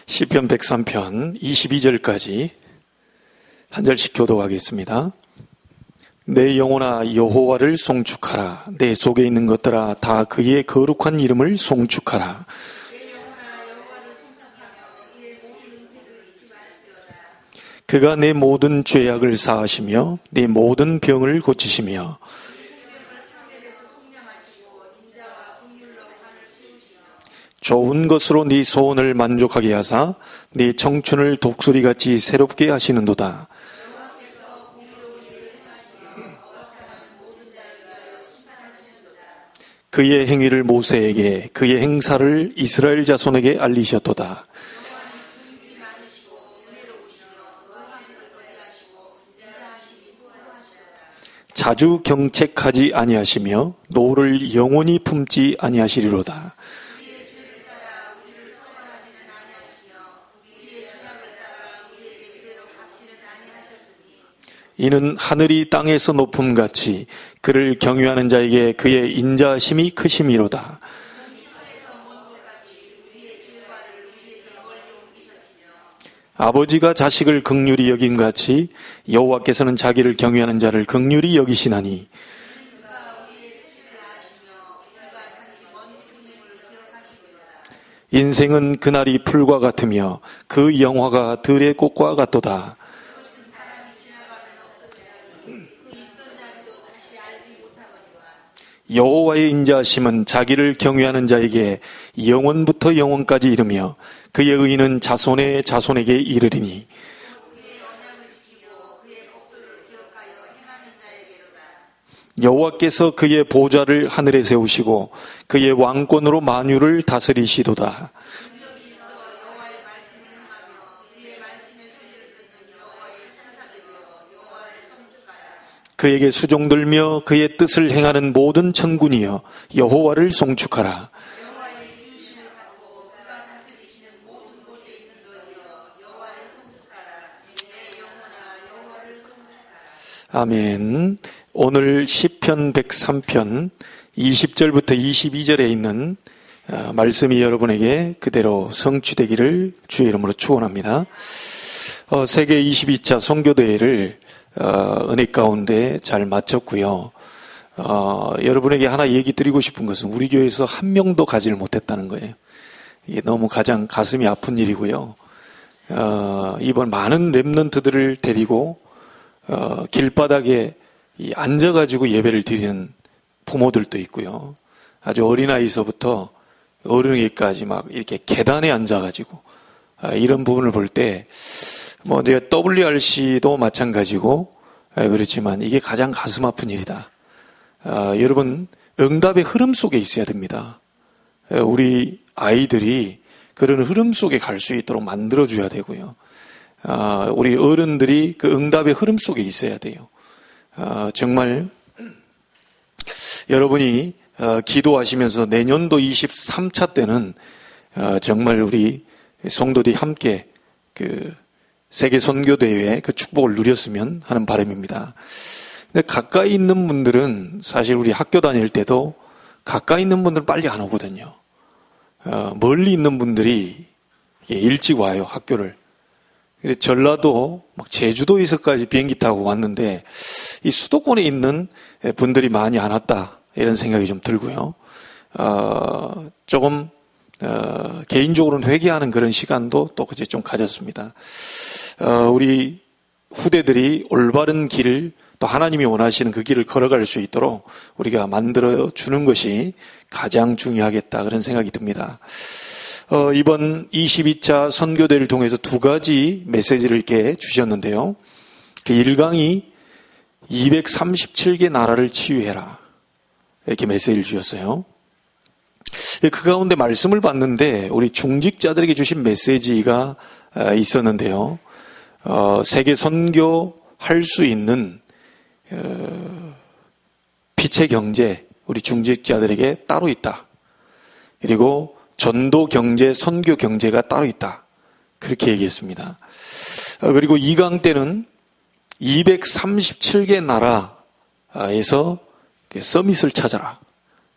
시편 103편 22절까지 한 절씩 교독하겠습니다. 내 영혼아 여호와를 송축하라. 내 속에 있는 것들아 다 그의 거룩한 이름을 송축하라. 그가 내 모든 죄악을 사하시며 내 모든 병을 고치시며 좋은 것으로 네 소원을 만족하게 하사 네 청춘을 독수리같이 새롭게 하시는도다. 그의 행위를 모세에게 그의 행사를 이스라엘 자손에게 알리셨도다. 자주 경책하지 아니하시며 노를 영원히 품지 아니하시리로다. 이는 하늘이 땅에서 높음같이 그를 경유하는 자에게 그의 인자하심이 크심이로다. 아버지가 자식을 긍휼히 여김같이 여호와께서는 자기를 경유하는 자를 긍휼히 여기시나니 인생은 그날이 풀과 같으며 그 영화가 들의 꽃과 같도다. 여호와의 인자하심은 자기를 경외하는 자에게 영원부터 영원까지 이르며 그의 의는 자손의 자손에게 이르리니 여호와께서 그의 보좌를 하늘에 세우시고 그의 왕권으로 만유를 다스리시도다. 그에게 수종들며 그의 뜻을 행하는 모든 천군이여 여호와를 송축하라. 아멘. 오늘 시편 103편 20절부터 22절에 있는 말씀이 여러분에게 그대로 성취되기를 주의 이름으로 축원합니다. 세계 22차 선교대회를 은혜 가운데 잘 마쳤고요. 여러분에게 하나 얘기 드리고 싶은 것은 우리 교회에서 한 명도 가지를 못했다는 거예요. 이게 너무 가장 가슴이 아픈 일이고요. 이번 많은 렘넌트들을 데리고 길바닥에 앉아가지고 예배를 드리는 부모들도 있고요. 아주 어린아이서부터 어른에게까지 막 이렇게 계단에 앉아가지고 이런 부분을 볼 때 뭐 이제 WRC도 마찬가지고 그렇지만 이게 가장 가슴 아픈 일이다. 여러분 응답의 흐름 속에 있어야 됩니다. 우리 아이들이 그런 흐름 속에 갈 수 있도록 만들어줘야 되고요. 우리 어른들이 그 응답의 흐름 속에 있어야 돼요. 정말 여러분이 기도하시면서 내년도 23차 때는 정말 우리 성도들이 함께 그 세계 선교대회의 그 축복을 누렸으면 하는 바람입니다. 근데 가까이 있는 분들은 사실 우리 학교 다닐 때도 가까이 있는 분들은 빨리 안 오거든요. 멀리 있는 분들이 일찍 와요, 학교를. 전라도, 막 제주도에서까지 비행기 타고 왔는데 이 수도권에 있는 분들이 많이 안 왔다 이런 생각이 좀 들고요. 조금 개인적으로는 회개하는 그런 시간도 또 그제 좀 가졌습니다. 우리 후대들이 올바른 길을 또 하나님이 원하시는 그 길을 걸어갈 수 있도록 우리가 만들어 주는 것이 가장 중요하겠다 그런 생각이 듭니다. 이번 22차 선교대를 통해서 두 가지 메시지를 이렇게 주셨는데요. 그 1강이 237개 나라를 치유해라 이렇게 메시지를 주셨어요. 그 가운데 말씀을 봤는데 우리 중직자들에게 주신 메시지가 있었는데요. 세계 선교할 수 있는 빛의 경제 우리 중직자들에게 따로 있다. 그리고 전도 경제, 선교 경제가 따로 있다. 그렇게 얘기했습니다. 그리고 2강 때는 237개 나라에서 서밋을 찾아라.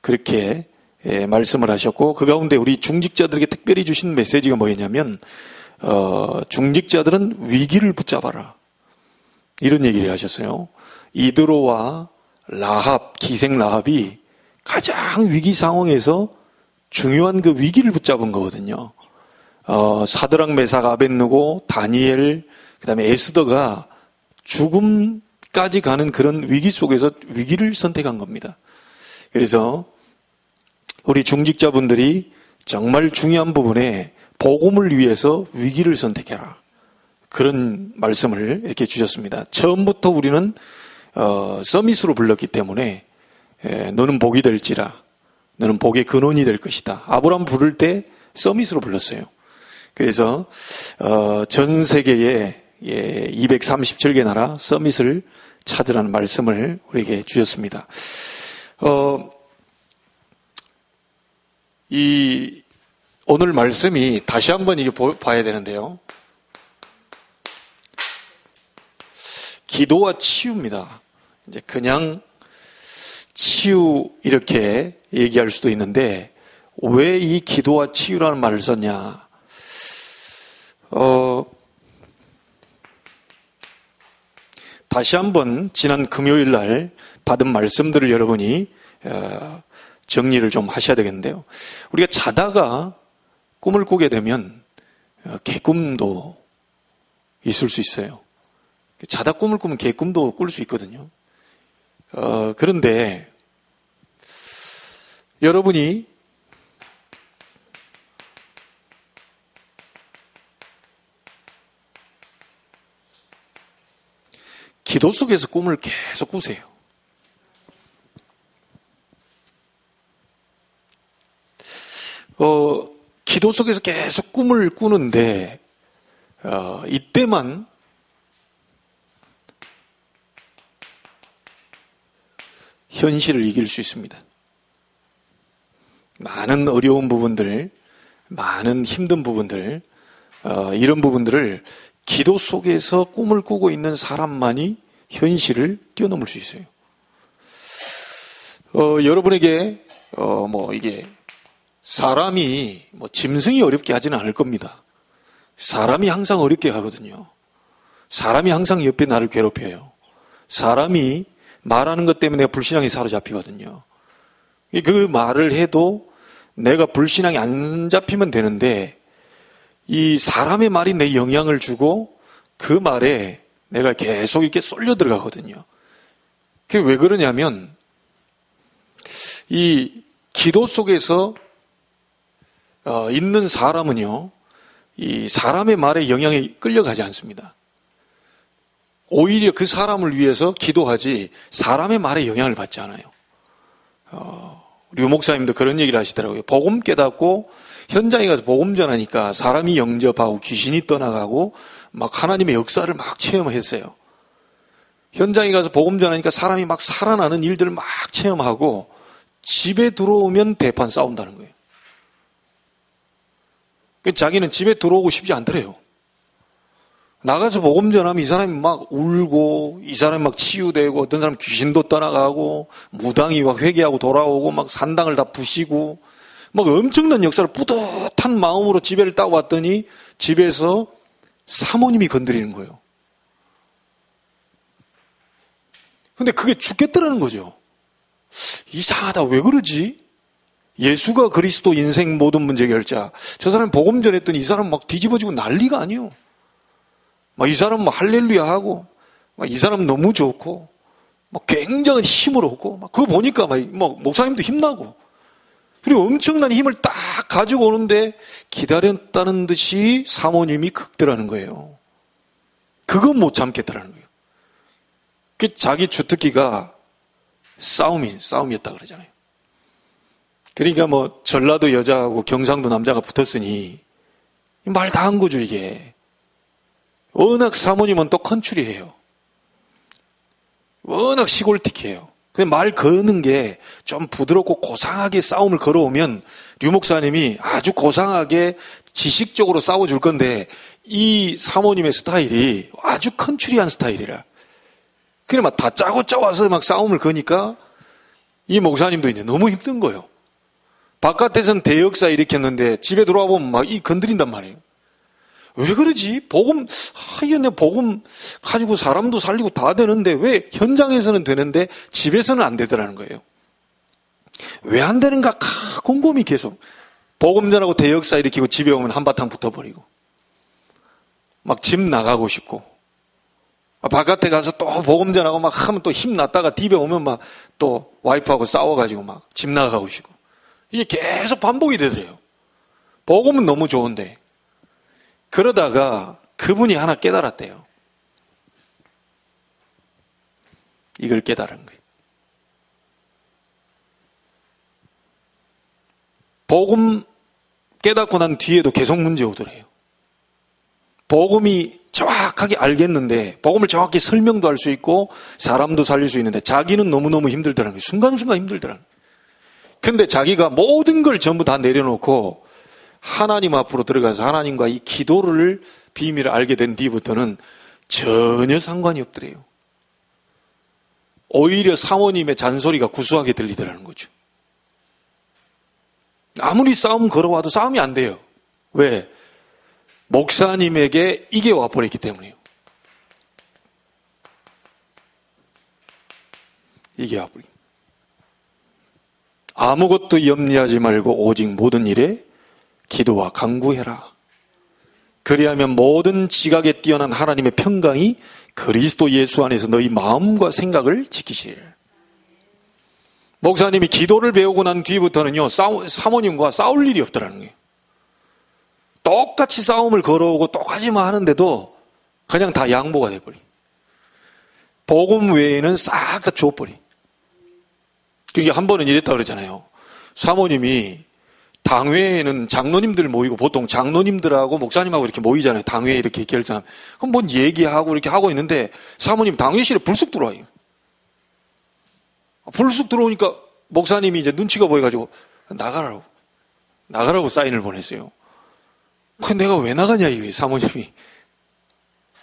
그렇게 말씀을 하셨고, 그 가운데 우리 중직자들에게 특별히 주신 메시지가 뭐였냐면, 중직자들은 위기를 붙잡아라, 이런 얘기를 하셨어요. 이드로와 라합, 기생 라합이 가장 위기 상황에서 중요한 그 위기를 붙잡은 거거든요. 사드락, 메삭, 아벳느고, 다니엘, 그 다음에 에스더가 죽음까지 가는 그런 위기 속에서 위기를 선택한 겁니다. 그래서 우리 중직자분들이 정말 중요한 부분에 복음을 위해서 위기를 선택해라, 그런 말씀을 이렇게 주셨습니다. 처음부터 우리는 서밋으로 불렀기 때문에 너는 복이 될지라, 너는 복의 근원이 될 것이다. 아브라함 부를 때 서밋으로 불렀어요. 그래서 전 세계에 237개 나라 서밋을 찾으라는 말씀을 우리에게 주셨습니다. 오늘 말씀이 다시 한번 이게 봐야 되는데요. 기도와 치유입니다. 이제 그냥 치유 이렇게 얘기할 수도 있는데, 왜 이 기도와 치유라는 말을 썼냐? 다시 한번 지난 금요일 날 받은 말씀들을 여러분이 정리를 좀 하셔야 되겠는데요. 우리가 자다가 꿈을 꾸게 되면 개꿈도 있을 수 있어요. 자다 꿈을 꾸면 개꿈도 꿀 수 있거든요. 그런데 여러분이 기도 속에서 꿈을 계속 꾸세요. 기도 속에서 계속 꿈을 꾸는데, 이때만 현실을 이길 수 있습니다. 많은 어려운 부분들, 많은 힘든 부분들, 이런 부분들을 기도 속에서 꿈을 꾸고 있는 사람만이 현실을 뛰어넘을 수 있어요. 여러분에게 이게 사람이 짐승이 어렵게 하지는 않을 겁니다. 사람이 항상 어렵게 하거든요. 사람이 항상 옆에 나를 괴롭혀요. 사람이 말하는 것 때문에 불신앙이 사로잡히거든요. 그 말을 해도 내가 불신앙이 안 잡히면 되는데, 이 사람의 말이 내 영향을 주고 그 말에 내가 계속 이렇게 쏠려 들어가거든요. 그게 왜 그러냐면, 이 기도 속에서 있는 사람은요, 이 사람의 말에 영향이 끌려가지 않습니다. 오히려 그 사람을 위해서 기도하지 사람의 말에 영향을 받지 않아요. 류 목사님도 그런 얘기를 하시더라고요. 복음 깨닫고 현장에 가서 복음 전하니까 사람이 영접하고 귀신이 떠나가고 막 하나님의 역사를 막 체험했어요. 현장에 가서 복음 전하니까 사람이 막 살아나는 일들을 막 체험하고 집에 들어오면 대판 싸운다는 거예요. 자기는 집에 들어오고 싶지 않더래요. 나가서 복음 전하면 이 사람이 막 울고, 이 사람이 막 치유되고, 어떤 사람은 귀신도 떠나가고, 무당이 막 회개하고 돌아오고, 막 산당을 다 부시고, 막 엄청난 역사를 뿌듯한 마음으로 집에를 따고 왔더니 집에서 사모님이 건드리는 거예요. 근데 그게 죽겠더라는 거죠. 이상하다, 왜 그러지? 예수가 그리스도 인생 모든 문제 해결자. 저 사람이 복음 전했더니 이 사람 막 뒤집어지고 난리가 아니에요. 막 이 사람 막 할렐루야 하고, 막 이 사람 너무 좋고, 막 굉장한 힘을 얻고, 막 그거 보니까 막 목사님도 힘나고, 그리고 엄청난 힘을 딱 가지고 오는데 기다렸다는 듯이 사모님이 극대라는 거예요. 그건 못 참겠다라는 거예요. 그 자기 주특기가 싸움이었다 그러잖아요. 그러니까 전라도 여자하고 경상도 남자가 붙었으니 말 다 한 거죠, 이게. 워낙 사모님은 또 컨츄리해요. 워낙 시골틱해요. 말 거는 게 좀 부드럽고 고상하게 싸움을 걸어오면 류 목사님이 아주 고상하게 지식적으로 싸워줄 건데, 이 사모님의 스타일이 아주 컨츄리한 스타일이라. 그래 막 다 짜고 짜와서 막 싸움을 거니까 이 목사님도 이제 너무 힘든 거예요. 바깥에서는 대역사 일으켰는데 집에 들어와 보면 막 이 건드린단 말이에요. 왜 그러지? 복음, 이게 내 복음 가지고 사람도 살리고 다 되는데 왜 현장에서는 되는데 집에서는 안 되더라는 거예요. 왜 안 되는가? 곰곰이 계속. 복음 전하고 대역사 일으키고 집에 오면 한바탕 붙어버리고. 막 집 나가고 싶고. 바깥에 가서 또 복음 전하고 막 하면 또 힘났다가 집에 오면 막 또 와이프하고 싸워가지고 막 집 나가고 싶고. 이게 계속 반복이 되더래요. 복음은 너무 좋은데. 그러다가 그분이 하나 깨달았대요. 이걸 깨달은 거예요. 복음 깨닫고 난 뒤에도 계속 문제 오더래요. 복음이 정확하게 알겠는데, 복음을 정확히 설명도 할 수 있고 사람도 살릴 수 있는데 자기는 너무너무 힘들더라는 거예요. 순간순간 힘들더라는 거예요. 근데 자기가 모든 걸 전부 다 내려놓고 하나님 앞으로 들어가서 하나님과 이 기도를 비밀을 알게 된 뒤부터는 전혀 상관이 없더래요. 오히려 사모님의 잔소리가 구수하게 들리더라는 거죠. 아무리 싸움 걸어와도 싸움이 안 돼요. 왜? 목사님에게 이게 와버렸기 때문이에요. 이게 와버린. 아무것도 염려하지 말고 오직 모든 일에 기도와 간구해라. 그리하면 모든 지각에 뛰어난 하나님의 평강이 그리스도 예수 안에서 너희 마음과 생각을 지키시리라. 목사님이 기도를 배우고 난 뒤부터는요, 사모님과 싸울 일이 없더라는 거예요. 똑같이 싸움을 걸어오고 똑같이만 하는데도 그냥 다 양보가 돼버리. 복음 외에는 싹 다 줘버리. 그게 한 번은 이랬다 그러잖아요. 사모님이 당회에는 장로님들 모이고 보통 장로님들하고 목사님하고 이렇게 모이잖아요. 당회에 이렇게 결정하면. 그럼 뭔 얘기하고 이렇게 하고 있는데 사모님 당회실에 불쑥 들어와요. 불쑥 들어오니까 목사님이 이제 눈치가 보여가지고 나가라고 사인을 보냈어요. 근데 내가 왜 나가냐 이게 사모님이.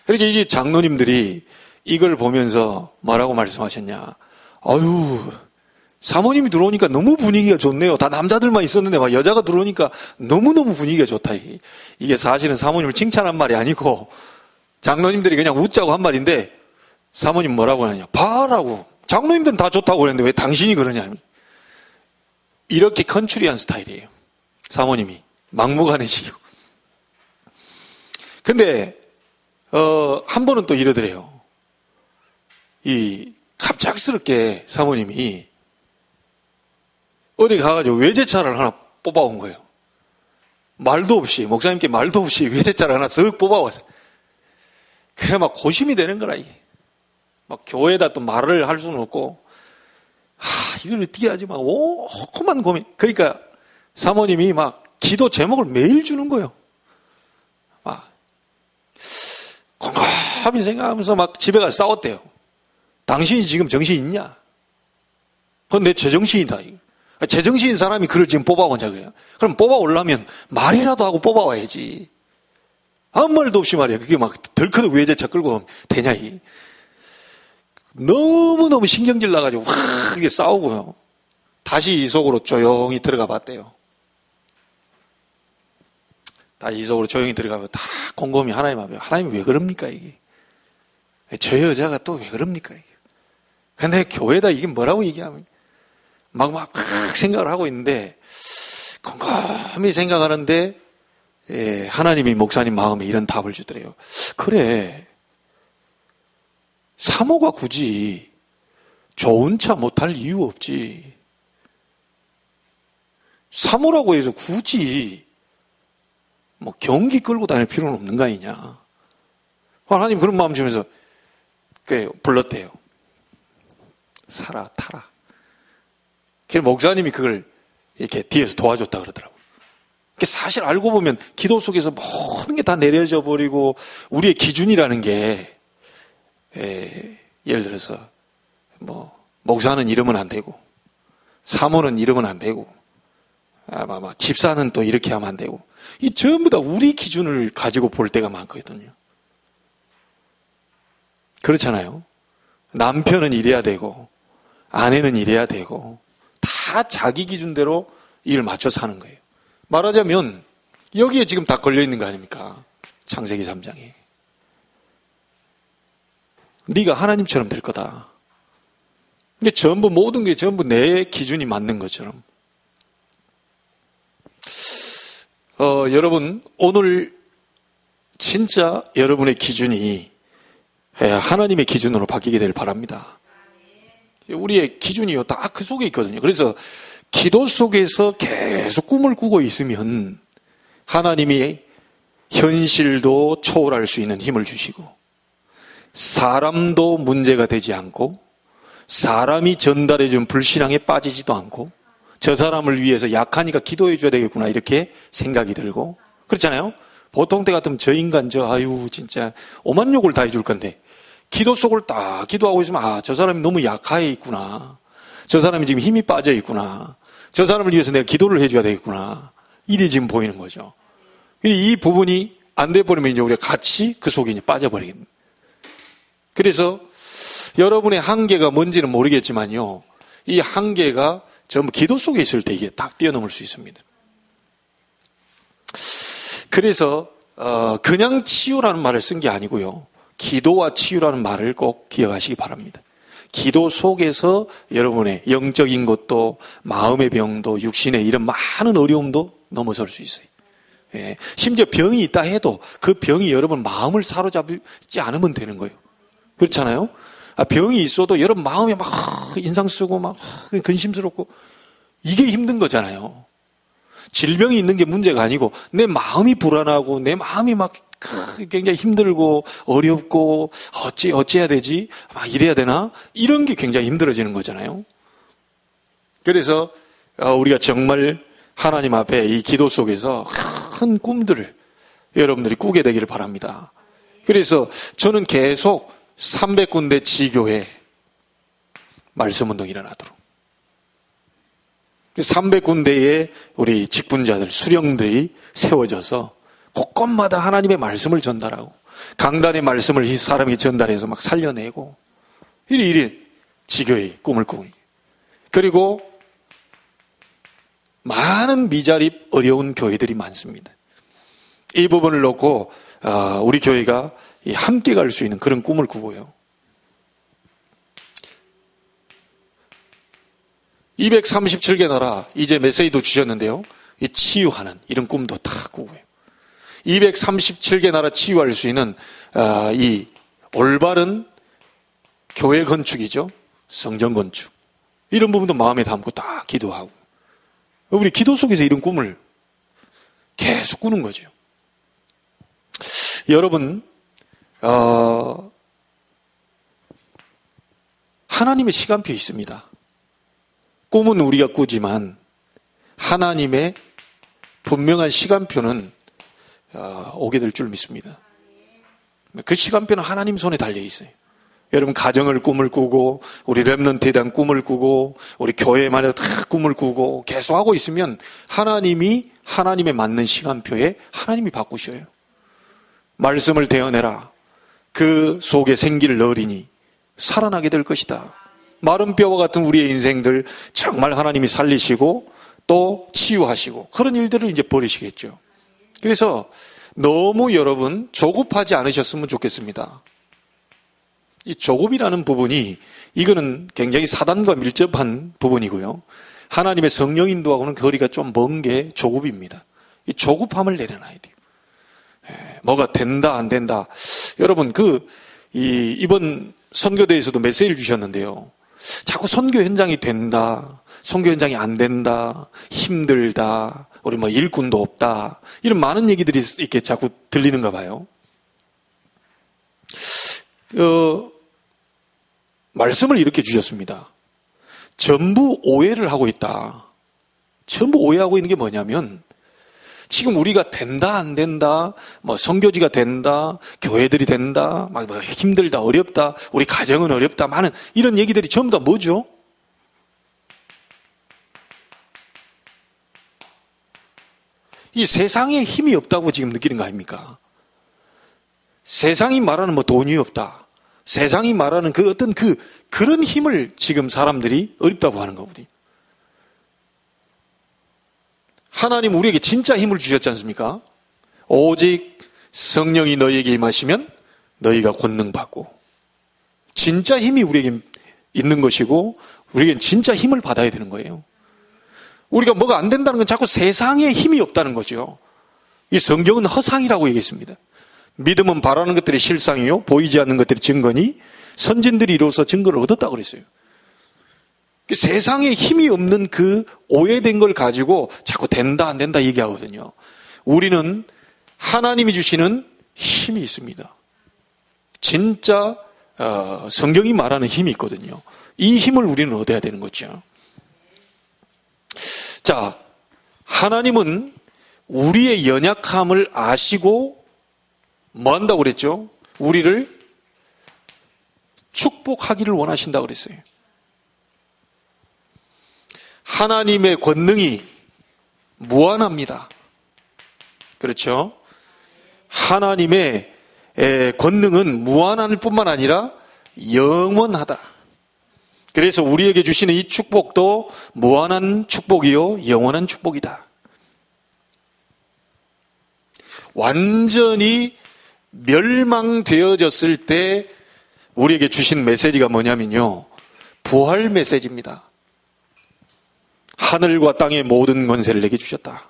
그러니까 이제 장로님들이 이걸 보면서 뭐라고 말씀하셨냐. 아유, 사모님이 들어오니까 너무 분위기가 좋네요. 다 남자들만 있었는데 막 여자가 들어오니까 너무너무 분위기가 좋다. 이게 사실은 사모님을 칭찬한 말이 아니고 장로님들이 그냥 웃자고 한 말인데 사모님 뭐라고 하냐. 봐라고. 장로님들은 다 좋다고 그랬는데 왜 당신이 그러냐. 이렇게 컨츄리한 스타일이에요. 사모님이. 막무가내시고. 근데 한 번은 또 이러더래요. 갑작스럽게 사모님이 어디 가가지고 외제차를 하나 뽑아온 거예요. 말도 없이, 목사님께 말도 없이 외제차를 하나 쓱 뽑아왔어요. 그래 막 고심이 되는 거라, 이게. 막 교회에다 또 말을 할 수는 없고, 이걸 어떻게 하지? 막 오만 고민. 그러니까 사모님이 막 기도 제목을 매일 주는 거예요. 막 곰곰이 생각하면서 막 집에 가서 싸웠대요. 당신이 지금 정신 있냐? 그건 내 제정신이다. 제정신인 사람이 그걸 지금 뽑아오자고요. 그럼 뽑아오려면 말이라도 하고 뽑아와야지. 아무 말도 없이 말이야. 그게 막 덜커덕 외제차 끌고 오면 되냐, 이게. 너무너무 신경질 나가지고 확 이렇게 싸우고요. 다시 이 속으로 조용히 들어가 봤대요. 다시 이 속으로 조용히 들어가면 다 곰곰이 하나님 앞에, 하나님이 왜 그럽니까, 이게? 저 여자가 또 왜 그럽니까, 이게? 근데 교회에다 이게 뭐라고 얘기하면 막 생각을 하고 있는데 곰곰이 생각하는데 하나님이 목사님 마음에 이런 답을 주더래요. 그래, 사모가 굳이 좋은 차 못할 이유 없지. 사모라고 해서 굳이 뭐 경기 끌고 다닐 필요는 없는 거 아니냐. 하나님 그런 마음 주면서 불렀대요. 살아, 타라. 그래서 목사님이 그걸 이렇게 뒤에서 도와줬다 그러더라고요. 사실 알고 보면 기도 속에서 모든 게 다 내려져 버리고 우리의 기준이라는 게 예를 들어서 뭐 목사는 이러면 안 되고 사모는 이러면 안 되고 집사는 또 이렇게 하면 안 되고 이 전부 다 우리 기준을 가지고 볼 때가 많거든요. 그렇잖아요. 남편은 이래야 되고 아내는 이래야 되고 다 자기 기준대로 이를 맞춰서 하는 거예요. 말하자면 여기에 지금 다 걸려있는 거 아닙니까? 창세기 3장에. 네가 하나님처럼 될 거다. 근데 전부 모든 게 전부 내 기준이 맞는 것처럼. 여러분 오늘 진짜 여러분의 기준이 하나님의 기준으로 바뀌게 되길 바랍니다. 우리의 기준이요 다 그 속에 있거든요. 그래서 기도 속에서 계속 꿈을 꾸고 있으면 하나님이 현실도 초월할 수 있는 힘을 주시고 사람도 문제가 되지 않고 사람이 전달해준 불신앙에 빠지지도 않고 저 사람을 위해서 약하니까 기도해 줘야 되겠구나 이렇게 생각이 들고 그렇잖아요. 보통 때 같으면 저 인간 진짜 오만 욕을 다 해줄 건데 기도 속을 딱 기도하고 있으면 저 사람이 너무 약해 있구나. 저 사람이 지금 힘이 빠져 있구나. 저 사람을 위해서 내가 기도를 해줘야 되겠구나. 이게 지금 보이는 거죠. 이 부분이 안 돼버리면 이제 우리가 같이 그 속에 이제 빠져버리겠네. 그래서 여러분의 한계가 뭔지는 모르겠지만요. 이 한계가 전부 기도 속에 있을 때 이게 딱 뛰어넘을 수 있습니다. 그래서 그냥 치유라는 말을 쓴 게 아니고요. 기도와 치유라는 말을 꼭 기억하시기 바랍니다. 기도 속에서 여러분의 영적인 것도 마음의 병도 육신의 이런 많은 어려움도 넘어설 수 있어요. 예. 심지어 병이 있다 해도 그 병이 여러분 마음을 사로잡지 않으면 되는 거예요. 그렇잖아요? 병이 있어도 여러분 마음이 막 인상 쓰고 막 근심스럽고 이게 힘든 거잖아요. 질병이 있는 게 문제가 아니고 내 마음이 불안하고 내 마음이 막 굉장히 힘들고 어렵고 어찌해야 되지? 막 이래야 되나? 이런 게 굉장히 힘들어지는 거잖아요. 그래서 우리가 정말 하나님 앞에 이 기도 속에서 큰 꿈들을 여러분들이 꾸게 되기를 바랍니다. 그래서 저는 계속 300군데 지교회 말씀운동이 일어나도록 300군데의 우리 직분자들, 수령들이 세워져서 곳곳마다 하나님의 말씀을 전달하고 강단의 말씀을 이 사람이 전달해서 막 살려내고 이리 지교의 꿈을 꾸고 그리고 많은 미자립 어려운 교회들이 많습니다. 이 부분을 놓고 우리 교회가 함께 갈 수 있는 그런 꿈을 꾸고요. 237개 나라 이제 메시지도 주셨는데요. 치유하는 이런 꿈도 다 꾸고요. 237개 나라 치유할 수 있는 이 올바른 교회 건축이죠. 성전 건축. 이런 부분도 마음에 담고 딱 기도하고 우리 기도 속에서 이런 꿈을 계속 꾸는 거죠. 여러분 하나님의 시간표 있습니다. 꿈은 우리가 꾸지만 하나님의 분명한 시간표는 오게 될 줄 믿습니다. 그 시간표는 하나님 손에 달려 있어요. 여러분 가정을 꿈을 꾸고 우리 렘넌트에 대한 꿈을 꾸고 우리 교회만에 다 꿈을 꾸고 계속 하고 있으면 하나님이 하나님에 맞는 시간표에 하나님이 바꾸셔요. 말씀을 대어내라. 그 속에 생기를 넣으리니 살아나게 될 것이다. 마른 뼈와 같은 우리의 인생들 정말 하나님이 살리시고 또 치유하시고 그런 일들을 이제 벌이시겠죠. 그래서 너무 여러분 조급하지 않으셨으면 좋겠습니다. 이 조급이라는 부분이 이거는 굉장히 사단과 밀접한 부분이고요. 하나님의 성령 인도하고는 거리가 좀 먼 게 조급입니다. 이 조급함을 내려놔야 돼요. 뭐가 된다 안 된다. 여러분 이번 선교대에서도 메시지를 주셨는데요. 자꾸 선교 현장이 된다, 선교 현장이 안 된다, 힘들다, 우리 일꾼도 없다 이런 많은 얘기들이 이렇게 자꾸 들리는가 봐요. 말씀을 이렇게 주셨습니다. 전부 오해를 하고 있다. 전부 오해하고 있는 게 뭐냐면 지금 우리가 된다 안 된다, 선교지가 된다, 교회들이 된다, 힘들다, 어렵다, 우리 가정은 어렵다, 많은 이런 얘기들이 전부 다 뭐죠? 이 세상에 힘이 없다고 지금 느끼는 거 아닙니까? 세상이 말하는 돈이 없다. 세상이 말하는 어떤 그런 힘을 지금 사람들이 어렵다고 하는 거거든요. 하나님 우리에게 진짜 힘을 주셨지 않습니까? 오직 성령이 너희에게 임하시면 너희가 권능받고, 진짜 힘이 우리에게 있는 것이고 우리에겐 진짜 힘을 받아야 되는 거예요. 우리가 뭐가 안 된다는 건 자꾸 세상에 힘이 없다는 거죠. 이 성경은 허상이라고 얘기했습니다. 믿음은 바라는 것들이 실상이요 보이지 않는 것들이 증거니 선진들이 이로써 증거를 얻었다고 그랬어요. 세상에 힘이 없는 그 오해된 걸 가지고 자꾸 된다 안 된다 얘기하거든요. 우리는 하나님이 주시는 힘이 있습니다. 진짜 성경이 말하는 힘이 있거든요. 이 힘을 우리는 얻어야 되는 거죠. 자, 하나님은 우리의 연약함을 아시고 뭐 한다고 그랬죠? 우리를 축복하기를 원하신다고 그랬어요. 하나님의 권능이 무한합니다. 그렇죠? 하나님의 권능은 무한할 뿐만 아니라 영원하다. 그래서 우리에게 주시는 이 축복도 무한한 축복이요 영원한 축복이다. 완전히 멸망되어졌을 때 우리에게 주신 메시지가 뭐냐면요, 부활 메시지입니다. 하늘과 땅의 모든 권세를 내게 주셨다.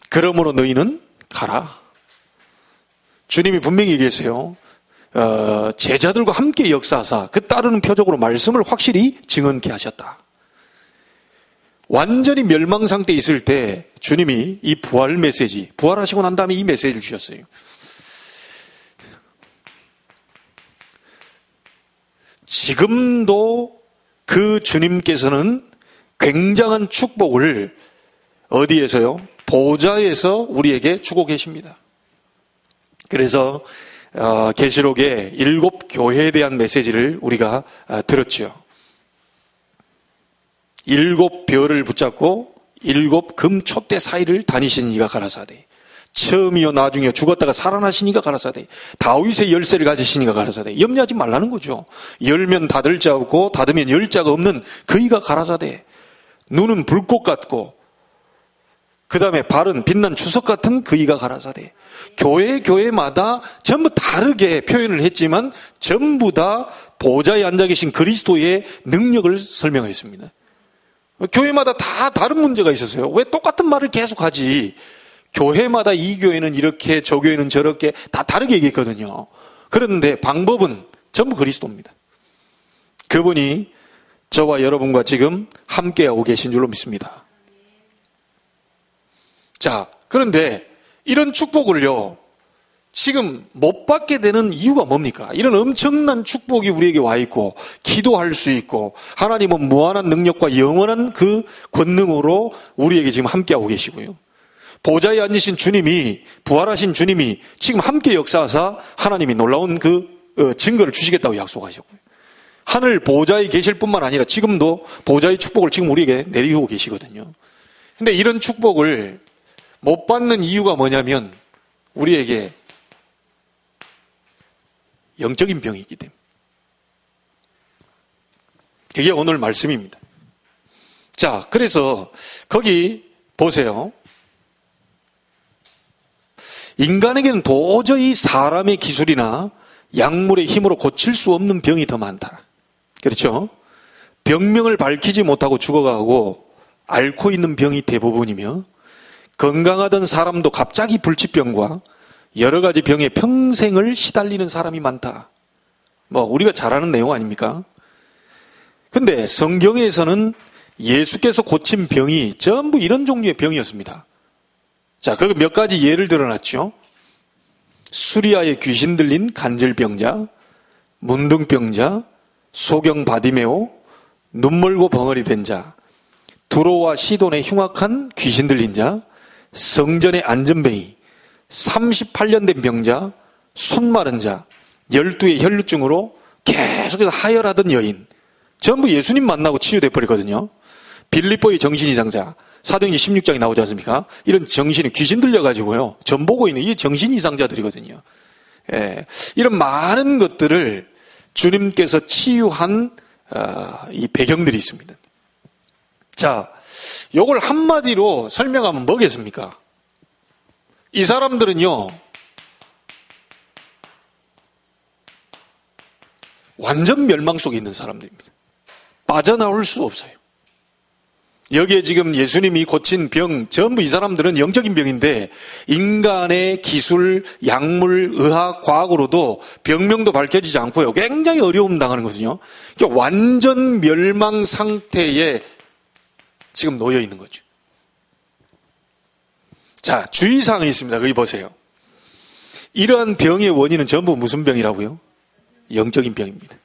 그러므로 너희는 가라. 주님이 분명히 얘기했어요. 제자들과 함께 역사하사 그 따르는 표적으로 말씀을 확실히 증언케 하셨다. 완전히 멸망 상태에 있을 때 주님이 이 부활 메시지, 부활하시고 난 다음에 이 메시지를 주셨어요. 지금도 그 주님께서는 굉장한 축복을 어디에서요? 보좌에서 우리에게 주고 계십니다. 그래서 계시록의 7 교회에 대한 메시지를 우리가 들었죠. 7 별을 붙잡고 7 금 촛대 사이를 다니신 이가 가라사대, 처음이요 나중이요 죽었다가 살아나신 이가 가라사대, 다윗의 열쇠를 가지신 이가 가라사대. 염려하지 말라는 거죠. 열면 닫을 자 없고 닫으면 열 자가 없는 그 이가 가라사대. 눈은 불꽃 같고 그 다음에 발은 빛난 주석 같은 그 이가 가라사대. 교회마다 전부 다르게 표현을 했지만 전부 다 보좌에 앉아 계신 그리스도의 능력을 설명했습니다. 교회마다 다 다른 문제가 있었어요. 왜 똑같은 말을 계속 하지? 교회마다 이 교회는 이렇게, 저 교회는 저렇게 다 다르게 얘기했거든요. 그런데 방법은 전부 그리스도입니다. 그분이 저와 여러분과 지금 함께하고 계신 줄로 믿습니다. 자, 그런데 이런 축복을요, 지금 못 받게 되는 이유가 뭡니까? 이런 엄청난 축복이 우리에게 와 있고 기도할 수 있고 하나님은 무한한 능력과 영원한 그 권능으로 우리에게 지금 함께하고 계시고요. 보좌에 앉으신 주님이, 부활하신 주님이 지금 함께 역사하사 하나님이 놀라운 그 증거를 주시겠다고 약속하셨고요. 하늘 보좌에 계실 뿐만 아니라 지금도 보좌의 축복을 지금 우리에게 내리고 계시거든요. 근데 이런 축복을 못 받는 이유가 뭐냐면 우리에게 영적인 병이 있기 때문에. 그게 오늘 말씀입니다. 자, 그래서 거기 보세요. 인간에게는 도저히 사람의 기술이나 약물의 힘으로 고칠 수 없는 병이 더 많다. 그렇죠? 병명을 밝히지 못하고 죽어가고 앓고 있는 병이 대부분이며 건강하던 사람도 갑자기 불치병과 여러 가지 병에 평생을 시달리는 사람이 많다. 뭐 우리가 잘 아는 내용 아닙니까? 근데 성경에서는 예수께서 고친 병이 전부 이런 종류의 병이었습니다. 자, 그 몇 가지 예를 들어놨죠. 수리아에 귀신 들린 간질병자, 문둥병자, 소경 바디메오, 눈멀고 벙어리 된 자, 두로와 시돈에 흉악한 귀신 들린 자, 성전의 안전뱅이, 38년 된 병자, 손 마른 자, 12의 혈루증으로 계속해서 하혈하던 여인, 전부 예수님 만나고 치유돼 버리거든요. 빌립보의 정신이상자, 사도행전 16장에 나오지 않습니까? 이런 정신이 귀신 들려가지고요, 전보고 있는 이 정신이상자들이거든요. 예, 이런 많은 것들을 주님께서 치유한 이 배경들이 있습니다. 자, 요걸 한마디로 설명하면 뭐겠습니까? 이 사람들은요, 완전 멸망 속에 있는 사람들입니다. 빠져나올 수 없어요. 여기에 지금 예수님이 고친 병, 전부 이 사람들은 영적인 병인데 인간의 기술, 약물, 의학, 과학으로도 병명도 밝혀지지 않고요. 굉장히 어려움 당하는 거거든요. 그러니까 완전 멸망 상태에 지금 놓여 있는 거죠. 자, 주의사항이 있습니다. 거기 보세요. 이러한 병의 원인은 전부 무슨 병이라고요? 영적인 병입니다.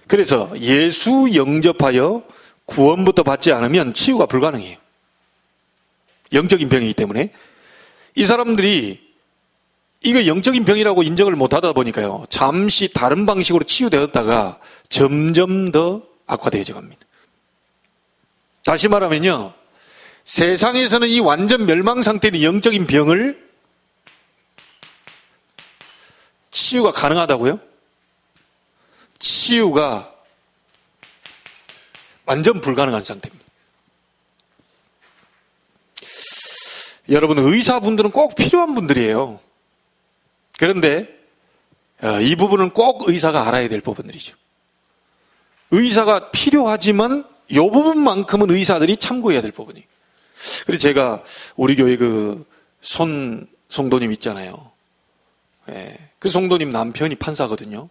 그래서 예수 영접하여 구원부터 받지 않으면 치유가 불가능해요. 영적인 병이기 때문에. 이 사람들이 이거 영적인 병이라고 인정을 못하다 보니까요, 잠시 다른 방식으로 치유되었다가 점점 더 악화되어져 갑니다. 다시 말하면요, 세상에서는 이 완전 멸망 상태의 영적인 병을 치유가 가능하다고요? 치유가 완전 불가능한 상태입니다. 여러분, 의사분들은 꼭 필요한 분들이에요. 그런데 이 부분은 꼭 의사가 알아야 될 부분들이죠. 의사가 필요하지만 이 부분만큼은 의사들이 참고해야 될 부분이에요. 그래서 제가 우리 교회 그 성도님 있잖아요. 그 성도님 남편이 판사거든요.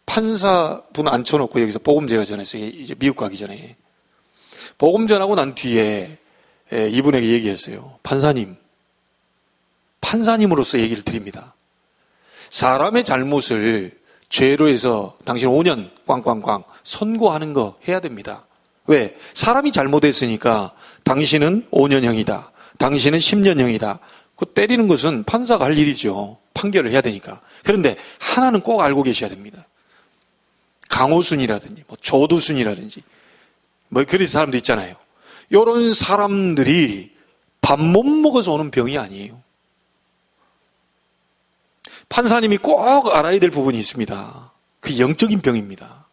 판사분 앉혀놓고 여기서 복음 제가 전했어요. 이제 미국 가기 전에. 복음 전하고 난 뒤에 이분에게 얘기했어요. 판사님, 판사님으로서 얘기를 드립니다. 사람의 잘못을 죄로 해서 당신 5년 꽝꽝꽝 선고하는 거 해야 됩니다. 왜? 사람이 잘못했으니까 당신은 5년형이다. 당신은 10년형이다. 그 때리는 것은 판사가 할 일이죠. 판결을 해야 되니까. 그런데 하나는 꼭 알고 계셔야 됩니다. 강호순이라든지 조두순이라든지 그런 사람도 있잖아요. 이런 사람들이 밥 못 먹어서 오는 병이 아니에요. 판사님이 꼭 알아야 될 부분이 있습니다. 그 영적인 병입니다.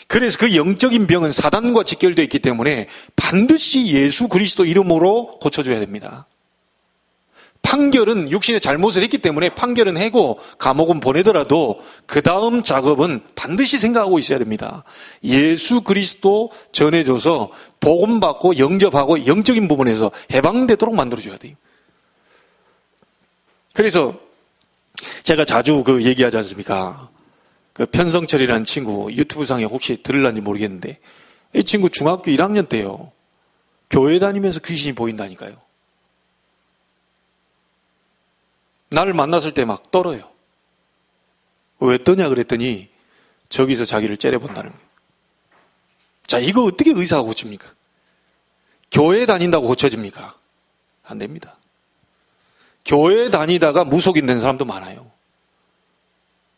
그래서 그 영적인 병은 사단과 직결되어 있기 때문에 반드시 예수 그리스도 이름으로 고쳐줘야 됩니다. 판결은 육신의 잘못을 했기 때문에 판결은 해고 감옥은 보내더라도 그 다음 작업은 반드시 생각하고 있어야 됩니다. 예수 그리스도 전해줘서 복음받고 영접하고 영적인 부분에서 해방되도록 만들어줘야 돼요. 그래서 제가 자주 얘기하지 않습니까? 그 편성철이라는 친구 유튜브상에 혹시 들을란지 모르겠는데 이 친구 중학교 1학년 때요. 교회 다니면서 귀신이 보인다니까요. 나를 만났을 때 막 떨어요. 왜 떠냐 그랬더니 저기서 자기를 째려본다는 거예요. 자, 이거 어떻게 의사가 고칩니까? 교회 다닌다고 고쳐집니까? 안 됩니다. 교회 다니다가 무속인 된 사람도 많아요.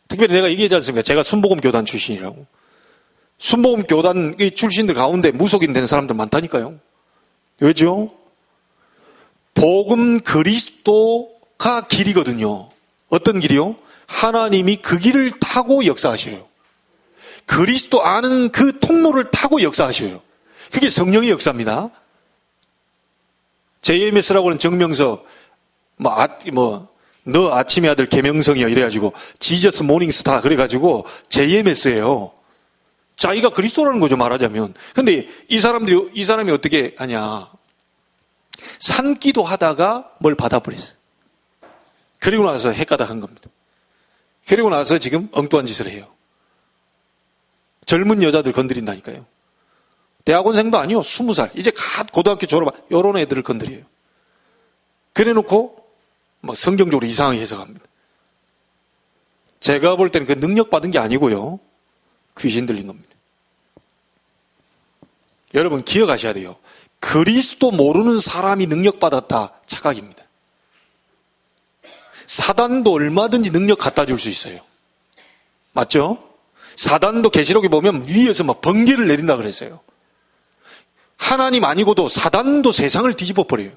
특별히 내가 얘기하지 않습니까? 제가 순복음 교단 출신이라고. 순복음 교단 출신들 가운데 무속인 된 사람들 많다니까요. 왜죠? 복음 그리스도가 길이거든요. 어떤 길이요? 하나님이 그 길을 타고 역사하셔요. 그리스도 아는 그 통로를 타고 역사하셔요. 그게 성령의 역사입니다. JMS라고 하는 정명서, 너 아침의 아들 계명성이야 이래가지고 지저스 모닝스타 그래가지고 JMS예요. 자기가 그리스도라는 거죠, 말하자면. 근데 이 사람이 어떻게 하냐? 산기도 하다가 뭘 받아버렸어요. 그리고 나서 헷가닥한 겁니다. 그리고 나서 지금 엉뚱한 짓을 해요. 젊은 여자들 건드린다니까요. 대학원생도 아니요, 20살. 이제 갓 고등학교 졸업한 이런 애들을 건드려요. 그래 놓고 막 성경적으로 이상하게 해석합니다. 제가 볼 때는 그 능력 받은 게 아니고요. 귀신 들린 겁니다. 여러분 기억하셔야 돼요. 그리스도 모르는 사람이 능력 받았다 착각입니다. 사단도 얼마든지 능력 갖다 줄 수 있어요. 맞죠? 사단도 계시록에 보면 위에서 막 번개를 내린다 그랬어요. 하나님 아니고도 사단도 세상을 뒤집어 버려요.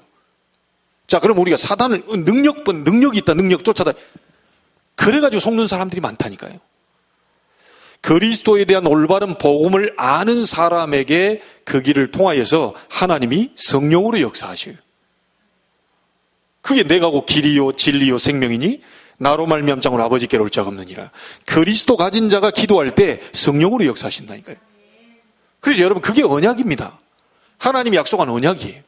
자, 그럼 우리가 사단을 능력이 있다, 능력 쫓아다. 그래가지고 속는 사람들이 많다니까요. 그리스도에 대한 올바른 복음을 아는 사람에게 그 길을 통하여서 하나님이 성령으로 역사하셔요. 그게 내가 곧 길이요 진리요 생명이니 나로 말미암 장으로 아버지께로 올 자가 없느니라. 그리스도 가진 자가 기도할 때 성령으로 역사하신다니까요. 그래서 여러분 그게 언약입니다. 하나님이 약속한 언약이에요.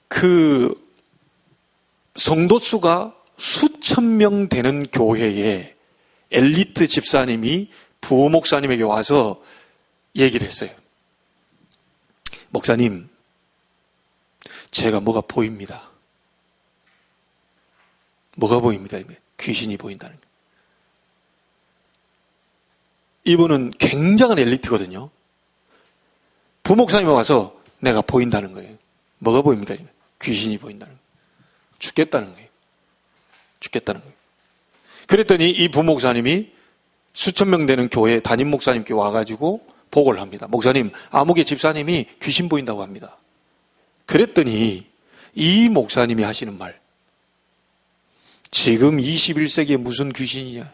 그 성도 수가 수천 명 되는 교회에 엘리트 집사님이 부호 목사님에게 와서 얘기를 했어요. 목사님, 제가 뭐가 보입니다. 뭐가 보입니다. 귀신이 보인다는 거예요. 이분은 굉장한 엘리트거든요. 부목사님이 와서 내가 보인다는 거예요. 뭐가 보입니까? 귀신이 보인다는 거예요. 죽겠다는 거예요. 죽겠다는 거예요. 그랬더니 이 부목사님이 수천 명 되는 교회 담임 목사님께 와가지고 보고를 합니다. 목사님, 아무개 집사님이 귀신 보인다고 합니다. 그랬더니 이 목사님이 하시는 말, 지금 21세기에 무슨 귀신이냐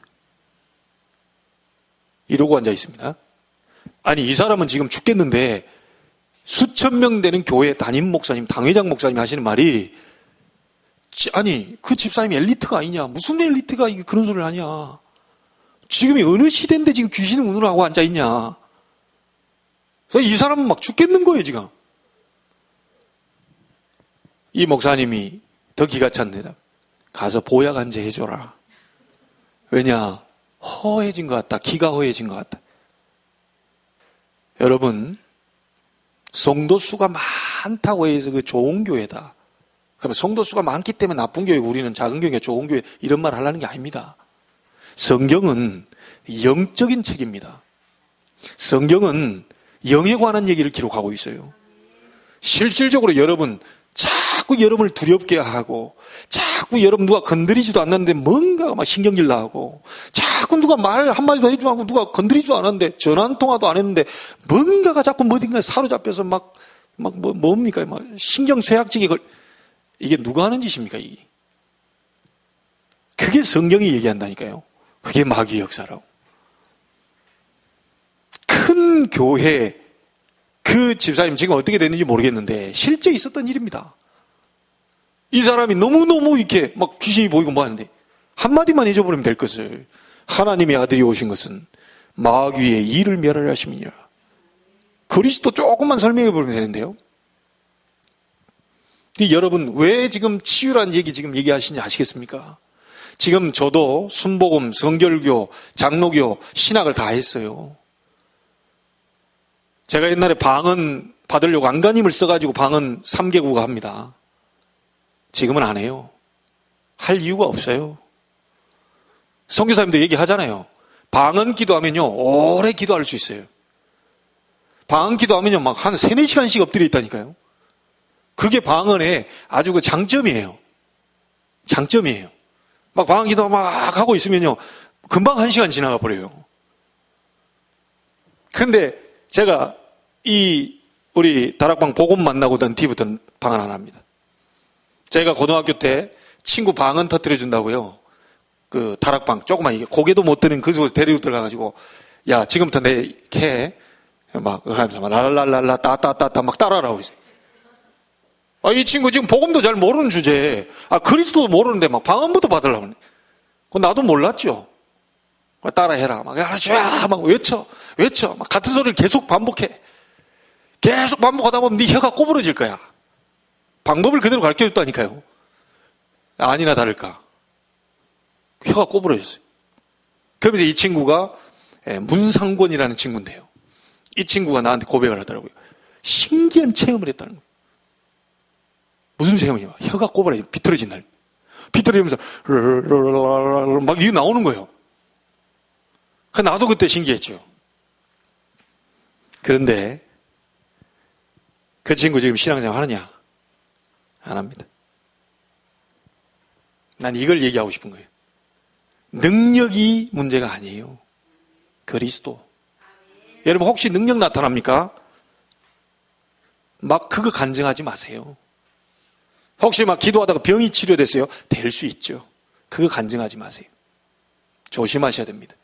이러고 앉아 있습니다. 아니, 이 사람은 지금 죽겠는데 수천 명 되는 교회 담임 목사님, 당회장 목사님이 하시는 말이, 아니 그 집사님이 엘리트가 아니냐, 무슨 엘리트가 그런 소리를 하냐, 지금이 어느 시대인데 지금 귀신을 운으로 하고 앉아 있냐. 그래서 이 사람은 막 죽겠는 거예요 지금. 이 목사님이 더 기가 찼네. 가서 보약 한제 해줘라. 왜냐, 허해진 것 같다. 기가 허해진 것 같다. 여러분, 성도 수가 많다고 해서 그 좋은 교회다. 그러면 성도 수가 많기 때문에 나쁜 교회, 우리는 작은 교회, 좋은 교회, 이런 말 하려는 게 아닙니다. 성경은 영적인 책입니다. 성경은 영에 관한 얘기를 기록하고 있어요. 실질적으로 여러분, 자꾸 여러분을 두렵게 하고, 자꾸 여러분 누가 건드리지도 않는데 뭔가가 막 신경질 나고, 자꾸 누가 말 한마디도 해주지 않고 누가 건드리지도 않았는데 전화 한 통화도 안 했는데 뭔가가 자꾸 어딘가에 사로잡혀서 뭡니까? 막 신경쇠약증이 이게 누가 하는 짓입니까? 이게. 그게 성경이 얘기한다니까요. 그게 마귀의 역사라고. 큰 교회, 그 집사님 지금 어떻게 됐는지 모르겠는데 실제 있었던 일입니다. 이 사람이 너무너무 이렇게 막 귀신이 보이고 뭐 하는데 한마디만 해줘버리면 될 것을, 하나님의 아들이 오신 것은 마귀의 일을 멸하려 하심이니라. 그리스도 조금만 설명해버리면 되는데요. 여러분, 왜 지금 치유란 얘기 지금 얘기하시는지 아시겠습니까? 지금 저도 순복음, 성결교, 장로교, 신학을 다 했어요. 제가 옛날에 방언 받으려고 안간힘을 써가지고 방언 3개국어 합니다. 지금은 안 해요. 할 이유가 없어요. 선교사님도 얘기하잖아요. 방언 기도하면요, 오래 기도할 수 있어요. 방언 기도하면요, 막 한 3-4시간씩 엎드려 있다니까요. 그게 방언의 아주 그 장점이에요. 장점이에요. 막 방언 기도 막 하고 있으면요, 금방 1시간 지나가 버려요. 근데 제가 우리 다락방 복음 만나고 난 뒤부터는 방언 안 합니다. 제가 고등학교 때 친구 방언 터뜨려 준다고요. 그 다락방 조그만 이게 고개도 못 드는 그 속에 데리고 들어가가지고, 야 지금부터 내 해 막 하면서 막 랄랄랄라 따따따따 막 따라하라고 있어요. 이 친구 지금 복음도 잘 모르는 주제에, 그리스도도 모르는데 막 방언부터 받으려고 하네. 그건 나도 몰랐죠. 따라해라. 막 알아줘야 막 외쳐. 막 같은 소리를 계속 반복해. 계속 반복하다 보면 네 혀가 꼬부러질 거야. 방법을 그대로 가르쳐줬다니까요. 아니나 다를까. 혀가 꼬부러졌어요. 그러면서 이 친구가 문상권이라는 친구인데요. 이 친구가 나한테 고백을 하더라고요. 신기한 체험을 했다는 거예요. 무슨 체험이냐? 혀가 꼬부러져 비틀어진 날. 비틀어지면서 막 이게 나오는 거예요. 나도 그때 신기했죠. 그런데 그 친구 지금 신앙생활 하느냐? 안 합니다. 난 이걸 얘기하고 싶은 거예요. 능력이 문제가 아니에요. 그리스도. 여러분 혹시 능력 나타납니까? 막 그거 간증하지 마세요. 혹시 막 기도하다가 병이 치료됐어요? 될 수 있죠. 그거 간증하지 마세요. 조심하셔야 됩니다.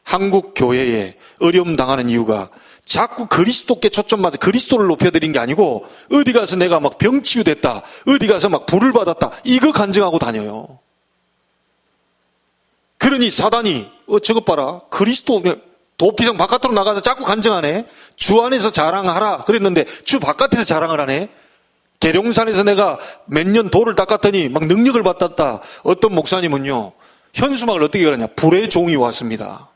한국 교회에 어려움 당하는 이유가 자꾸 그리스도께 초점 맞아 그리스도를 높여드린 게 아니고 어디 가서 내가 막 병치유됐다, 어디 가서 막 불을 받았다, 이거 간증하고 다녀요. 그러니 사단이 저것 봐라, 그리스도 도피성 바깥으로 나가서 자꾸 간증하네. 주 안에서 자랑하라 그랬는데 주 바깥에서 자랑을 하네. 계룡산에서 내가 몇 년 돌을 닦았더니 막 능력을 받았다. 어떤 목사님은요, 현수막을 어떻게 그러냐, 불의 종이 왔습니다.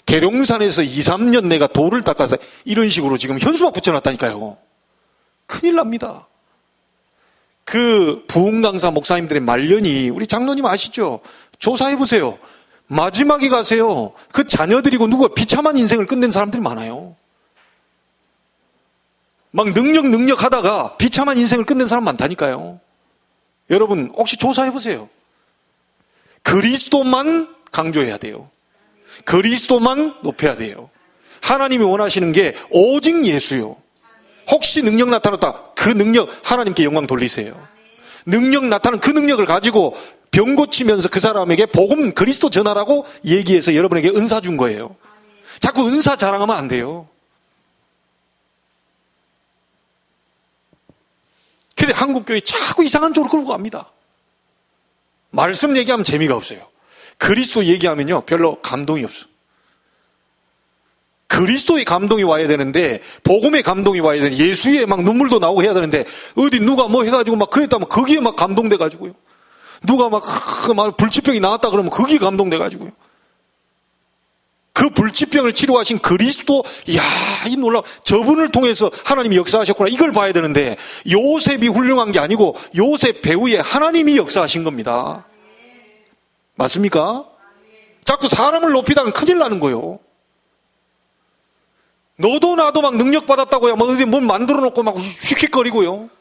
계룡산에서 2, 3년 내가 돌을 닦아서 이런 식으로 지금 현수막 붙여놨다니까요. 큰일 납니다. 그 부흥강사 목사님들의 말년이 우리 장로님 아시죠? 조사해보세요. 마지막에 가세요. 그 자녀들이고 누가 비참한 인생을 끝낸 사람들이 많아요. 막 능력 하다가 비참한 인생을 끝낸 사람 많다니까요. 여러분 혹시 조사해보세요. 그리스도만 강조해야 돼요. 그리스도만 높여야 돼요. 하나님이 원하시는 게 오직 예수요. 혹시 능력 나타났다, 그 능력 하나님께 영광 돌리세요. 능력 나타난 그 능력을 가지고 병 고치면서 그 사람에게 복음 그리스도 전하라고 얘기해서 여러분에게 은사 준 거예요. 자꾸 은사 자랑하면 안 돼요. 근데 한국교회 자꾸 이상한 쪽으로 끌고 갑니다. 말씀 얘기하면 재미가 없어요. 그리스도 얘기하면요 별로 감동이 없어. 그리스도의 감동이 와야 되는데, 복음의 감동이 와야 되는데, 예수의 막 눈물도 나오고 해야 되는데, 어디 누가 뭐 해가지고 막 그랬다면 거기에 막 감동돼가지고요. 누가 막 불치병이 나왔다 그러면 거기에 감동돼가지고요. 그 불치병을 치료하신 그리스도, 이야, 이 놀라워. 저분을 통해서 하나님이 역사하셨구나. 이걸 봐야 되는데, 요셉이 훌륭한 게 아니고, 요셉 배후에 하나님이 역사하신 겁니다. 맞습니까? 자꾸 사람을 높이다가 큰일 나는 거예요. 너도 나도 막 능력 받았다고요. 막 어디 뭘 만들어 놓고 막 휙휙거리고요.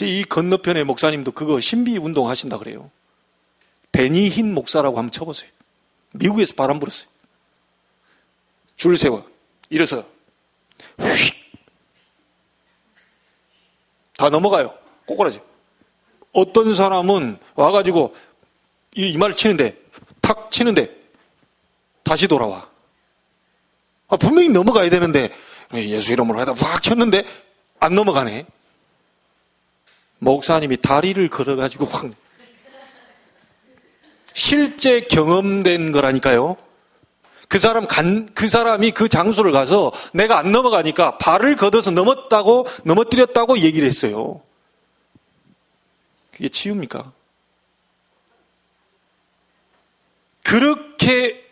이 건너편의 목사님도 그거 신비 운동 하신다 그래요. 베니힌 목사라고 한번 쳐보세요. 미국에서 바람 불었어요. 줄 세워 일어서 휙 다 넘어가요. 꼬꾸라지. 어떤 사람은 와가지고 이마를 치는데 탁 치는데 다시 돌아와. 분명히 넘어가야 되는데 예수 이름으로 하다 확 쳤는데 안 넘어가네. 목사님이 다리를 걸어가지고 확, 실제 경험된 거라니까요. 그 사람이 그 장소를 가서 내가 안 넘어가니까 발을 걷어서 넘어뜨렸다고 얘기를 했어요. 그게 치유입니까? 그렇게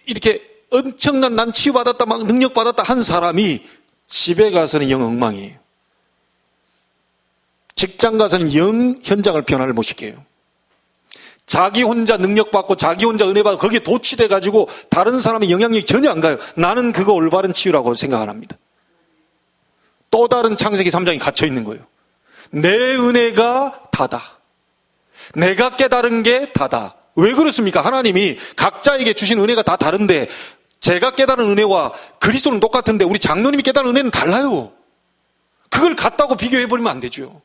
이렇게 엄청난 난 치유받았다 막 능력받았다 한 사람이 집에 가서는 영 엉망이에요. 직장 가서는 영 현장을 변화를 못 시켜요. 자기 혼자 능력받고 자기 혼자 은혜받고 거기에 도취돼가지고 다른 사람의 영향력이 전혀 안 가요. 나는 그거 올바른 치유라고 생각 안 합니다. 또 다른 창세기 3장이 갇혀있는 거예요. 내 은혜가 다다. 내가 깨달은 게 다다. 왜 그렇습니까? 하나님이 각자에게 주신 은혜가 다 다른데 제가 깨달은 은혜와 그리스도는 똑같은데 우리 장로님이 깨달은 은혜는 달라요. 그걸 같다고 비교해버리면 안 되죠.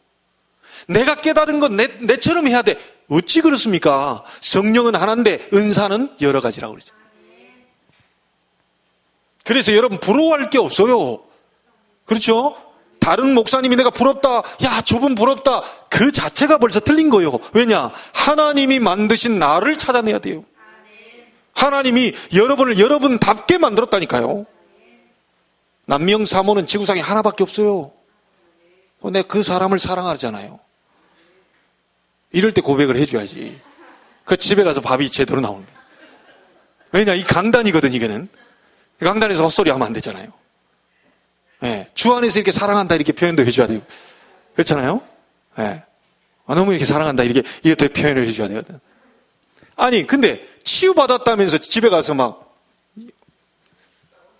내가 깨달은 건 내처럼 해야 돼. 어찌 그렇습니까? 성령은 하나인데 은사는 여러 가지라고 그러죠. 그래서 여러분 부러워할 게 없어요. 그렇죠? 다른 목사님이 내가 부럽다, 야 저분 부럽다, 그 자체가 벌써 틀린 거예요. 왜냐? 하나님이 만드신 나를 찾아내야 돼요. 하나님이 여러분을 여러분답게 만들었다니까요. 남명 사모는 지구상에 하나밖에 없어요. 내가 그 사람을 사랑하잖아요. 이럴 때 고백을 해줘야지. 그 집에 가서 밥이 제대로 나오는 거예요. 왜냐? 이 강단이거든. 이거는 강단에서 헛소리 하면 안 되잖아요. 네, 주 안에서 이렇게 사랑한다 이렇게 표현도 해줘야 돼요. 그렇잖아요? 네. 너무 이렇게 사랑한다 이렇게 표현을 해줘야 되거든. 아니 근데 치유받았다면서 집에 가서 막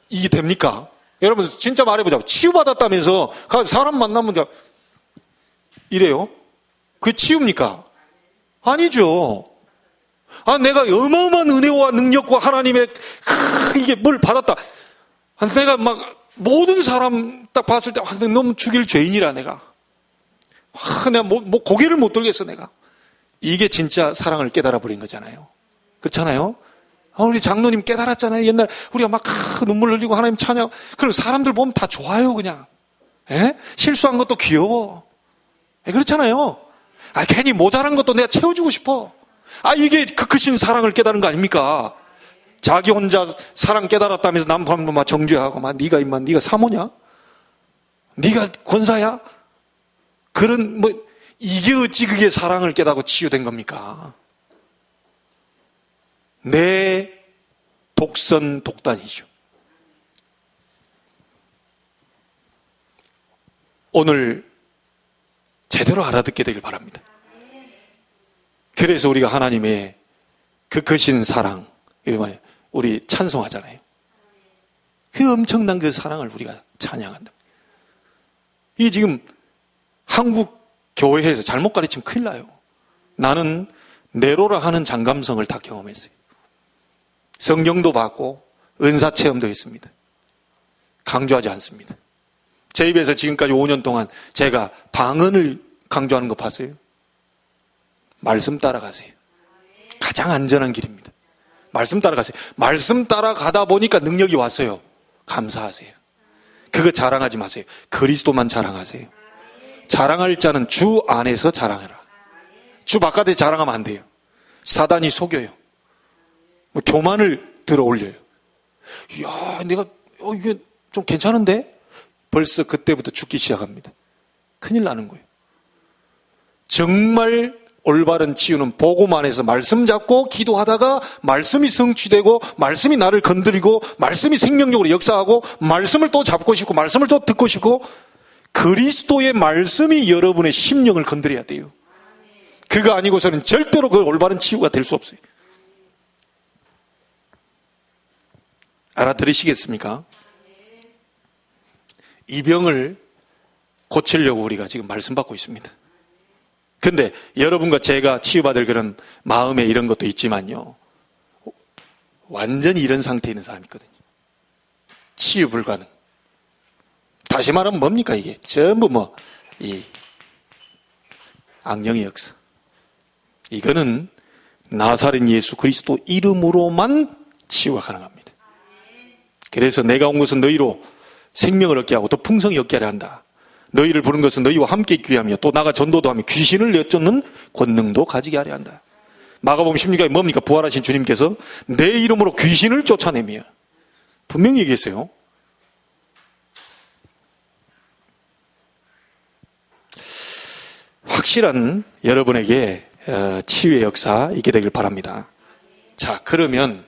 이게 됩니까? 여러분 진짜 말해보자. 치유받았다면서 사람 만나면 이래요? 그게 치유입니까? 아니죠. 내가 어마어마한 은혜와 능력과 하나님의 이게 뭘 받았다. 내가 막 모든 사람 딱 봤을 때 너무 죽일 죄인이라 내가. 내가 고개를 못 들겠어 내가. 이게 진짜 사랑을 깨달아 버린 거잖아요. 그렇잖아요. 우리 장로님 깨달았잖아요. 옛날 우리가 막 눈물 흘리고 하나님 찬양. 그럼 사람들 보면 다 좋아요 그냥. 예? 실수한 것도 귀여워. 예, 그렇잖아요. 괜히 모자란 것도 내가 채워주고 싶어. 이게 그 크신 사랑을 깨달은 거 아닙니까? 자기 혼자 사랑 깨달았다면서 남편도 막 정죄하고 막 네가 사모냐? 네가 권사야? 그런 이게 어찌 그게 사랑을 깨닫고 치유된 겁니까? 내 독선독단이죠. 오늘 제대로 알아듣게 되길 바랍니다. 그래서 우리가 하나님의 그 크신 사랑, 우리 찬송하잖아요. 그 엄청난 그 사랑을 우리가 찬양한다. 이 지금 한국 교회에서 잘못 가르치면 큰일 나요. 나는 네로라 하는 장감성을 다 경험했어요. 성경도 받고 은사 체험도 했습니다. 강조하지 않습니다. 제 입에서 지금까지 5년 동안 제가 방언을 강조하는 거 봤어요? 말씀 따라가세요. 가장 안전한 길입니다. 말씀 따라가세요. 말씀 따라가다 보니까 능력이 왔어요. 감사하세요. 그거 자랑하지 마세요. 그리스도만 자랑하세요. 자랑할 자는 주 안에서 자랑해라. 주 바깥에 자랑하면 안 돼요. 사단이 속여요. 교만을 들어 올려요. 이야, 내가 이게 좀 괜찮은데? 벌써 그때부터 죽기 시작합니다. 큰일 나는 거예요. 정말 올바른 치유는 복음 안에서 말씀 잡고 기도하다가 말씀이 성취되고 말씀이 나를 건드리고 말씀이 생명력으로 역사하고 말씀을 또 잡고 싶고 말씀을 또 듣고 싶고 그리스도의 말씀이 여러분의 심령을 건드려야 돼요. 그거 아니고서는 절대로 그 올바른 치유가 될 수 없어요. 알아들으시겠습니까? 이 병을 고치려고 우리가 지금 말씀 받고 있습니다. 근데 여러분과 제가 치유받을 그런 마음에 이런 것도 있지만요. 완전히 이런 상태에 있는 사람이 있거든요. 치유 불가능. 다시 말하면 뭡니까 이게? 전부 이 악령의 역사. 이거는 나사렛 예수 그리스도 이름으로만 치유가 가능합니다. 그래서 내가 온 것은 너희로 생명을 얻게 하고 더 풍성히 얻게 하려 한다. 너희를 부른 것은 너희와 함께 있기 위함이요 또 나가 전도도 하며 귀신을 내쫓는 권능도 가지게 하려 한다. 마가복음 16장에 뭡니까? 부활하신 주님께서 내 이름으로 귀신을 쫓아내며 분명히 얘기했어요. 확실한 여러분에게 치유의 역사 있게 되길 바랍니다. 자, 그러면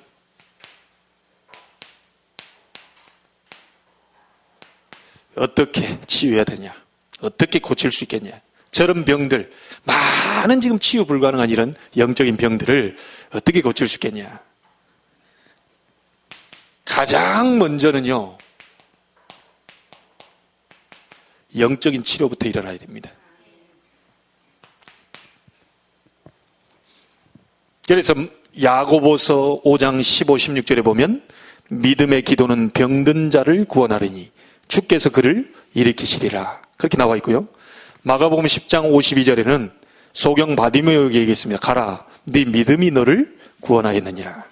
어떻게 치유해야 되냐? 어떻게 고칠 수 있겠냐? 저런 병들, 많은 지금 치유 불가능한 이런 영적인 병들을 어떻게 고칠 수 있겠냐? 가장 먼저는요, 영적인 치료부터 일어나야 됩니다. 그래서 야고보서 5장 15, 16절에 보면 믿음의 기도는 병든 자를 구원하리니 주께서 그를 일으키시리라. 그렇게 나와 있고요. 마가복음 10장 52절에는 소경 바디메오에게 얘기했습니다. 가라, 네 믿음이 너를 구원하였느니라.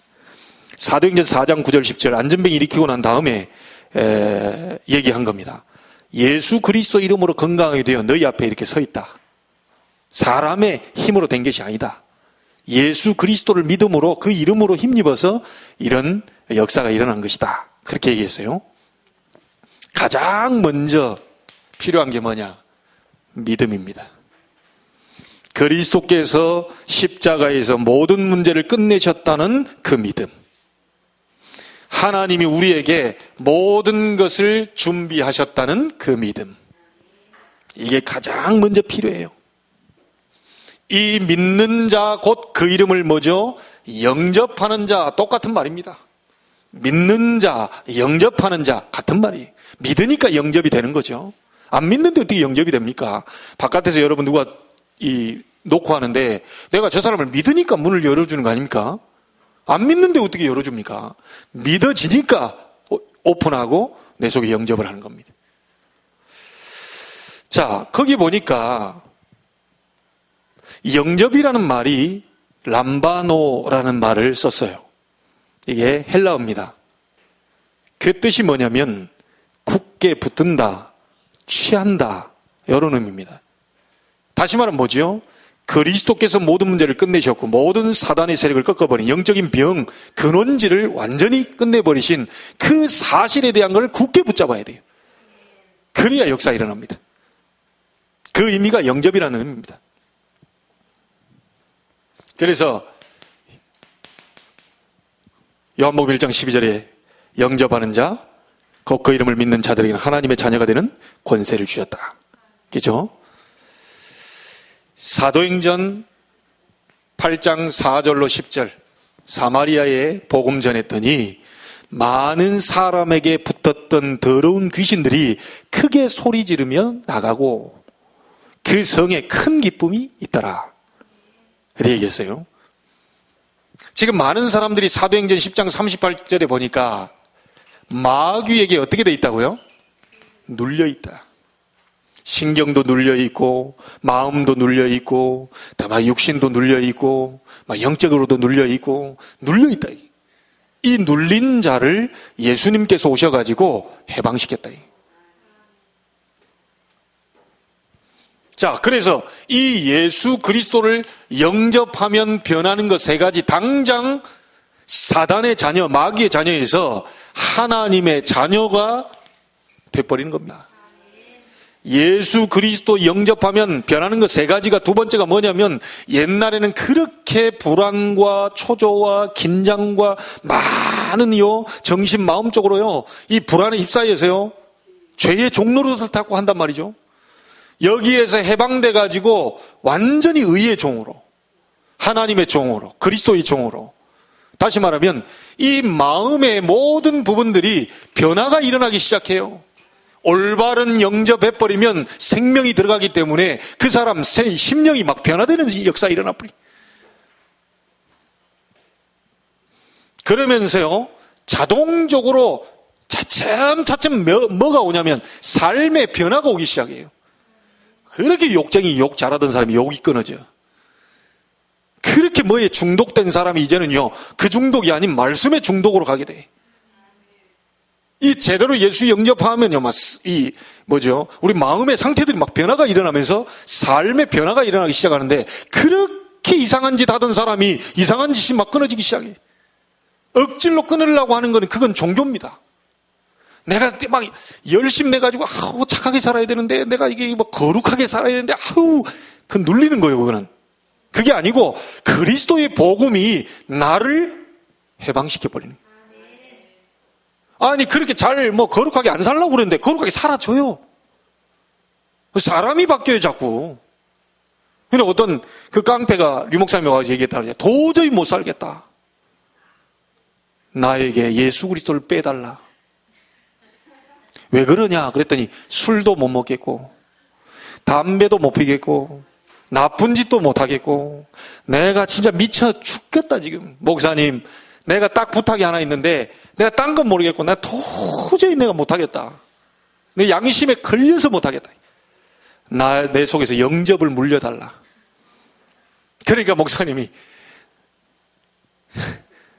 사도행전 4장 9절 10절 안전병 일으키고 난 다음에 얘기한 겁니다. 예수 그리스도 이름으로 건강하게 되어 너희 앞에 이렇게 서 있다. 사람의 힘으로 된 것이 아니다. 예수 그리스도를 믿음으로 그 이름으로 힘입어서 이런 역사가 일어난 것이다. 그렇게 얘기했어요. 가장 먼저 필요한 게 뭐냐? 믿음입니다. 그리스도께서 십자가에서 모든 문제를 끝내셨다는 그 믿음. 하나님이 우리에게 모든 것을 준비하셨다는 그 믿음. 이게 가장 먼저 필요해요. 이 믿는 자 곧 그 이름을 뭐죠? 영접하는 자, 똑같은 말입니다. 믿는 자, 영접하는 자 같은 말이에요. 믿으니까 영접이 되는 거죠. 안 믿는데 어떻게 영접이 됩니까? 바깥에서 여러분 누가 놓고 하는데 내가 저 사람을 믿으니까 문을 열어주는 거 아닙니까? 안 믿는데 어떻게 열어줍니까? 믿어지니까 오픈하고 내 속에 영접을 하는 겁니다. 자, 거기 보니까 영접이라는 말이 람바노라는 말을 썼어요. 이게 헬라어입니다. 그 뜻이 뭐냐면 굳게 붙든다, 취한다, 이런 의미입니다. 다시 말하면 뭐죠? 그리스도께서 모든 문제를 끝내셨고 모든 사단의 세력을 꺾어버린 영적인 병, 근원지를 완전히 끝내버리신 그 사실에 대한 걸 굳게 붙잡아야 돼요. 그래야 역사가 일어납니다. 그 의미가 영접이라는 의미입니다. 그래서 요한복음 1장 12절에 영접하는 자, 곧 그 이름을 믿는 자들에게는 하나님의 자녀가 되는 권세를 주셨다. 그죠? 사도행전 8장 4절로 10절 사마리아에 복음 전했더니 많은 사람에게 붙었던 더러운 귀신들이 크게 소리 지르며 나가고 그 성에 큰 기쁨이 있더라. 이렇게 얘기했어요. 지금 많은 사람들이 사도행전 10장 38절에 보니까 마귀에게 어떻게 돼 있다고요? 눌려 있다. 신경도 눌려 있고 마음도 눌려 있고 막 육신도 눌려 있고 막 영적으로도 눌려 있고 눌려 있다. 이 눌린 자를 예수님께서 오셔가지고 해방시켰다. 자, 그래서 이 예수 그리스도를 영접하면 변하는 것 세 가지, 당장 사단의 자녀, 마귀의 자녀에서 하나님의 자녀가 돼버리는 겁니다. 예수 그리스도 영접하면 변하는 것 세 가지가, 두 번째가 뭐냐면 옛날에는 그렇게 불안과 초조와 긴장과 많은 정신 마음적으로요 이 불안에 휩싸여서요 죄의 종노릇을 타고 한단 말이죠. 여기에서 해방돼 가지고 완전히 의의 종으로, 하나님의 종으로, 그리스도의 종으로, 다시 말하면 이 마음의 모든 부분들이 변화가 일어나기 시작해요. 올바른 영접해버리면 생명이 들어가기 때문에 그 사람 심령이 막 변화되는 역사가 일어나버려요. 그러면서요 자동적으로 차츰차츰 뭐가 오냐면 삶의 변화가 오기 시작해요. 그렇게 욕쟁이 욕 잘하던 사람이 욕이 끊어져. 그렇게 뭐에 중독된 사람이 이제는요 그 중독이 아닌 말씀의 중독으로 가게 돼. 이 제대로 예수 영접하면요 우리 마음의 상태들이 막 변화가 일어나면서 삶의 변화가 일어나기 시작하는데, 그렇게 이상한 짓 하던 사람이 이상한 짓이 막 끊어지기 시작해. 억지로 끊으려고 하는 건 그건 종교입니다. 내가 막 열심히 내가지고 착하게 살아야 되는데, 내가 이게 뭐 거룩하게 살아야 되는데 그 눌리는 거예요. 그거는 그게 아니고 그리스도의 복음이 나를 해방시켜버리는 거예요. 아니 그렇게 잘 거룩하게 안 살려고 그랬는데 거룩하게 살아줘요. 사람이 바뀌어요 자꾸. 근데 어떤 그 깡패가 류 목사님이 와서 얘기했다 그러죠. 도저히 못 살겠다. 나에게 예수 그리스도를 빼달라. 왜 그러냐 그랬더니 술도 못 먹겠고 담배도 못 피겠고 나쁜 짓도 못 하겠고 내가 진짜 미쳐 죽겠다 지금. 목사님 내가 딱 부탁이 하나 있는데 내가 딴 건 모르겠고 내가 도저히 내가 못하겠다. 내 양심에 걸려서 못하겠다. 내 속에서 영접을 물려달라. 그러니까 목사님이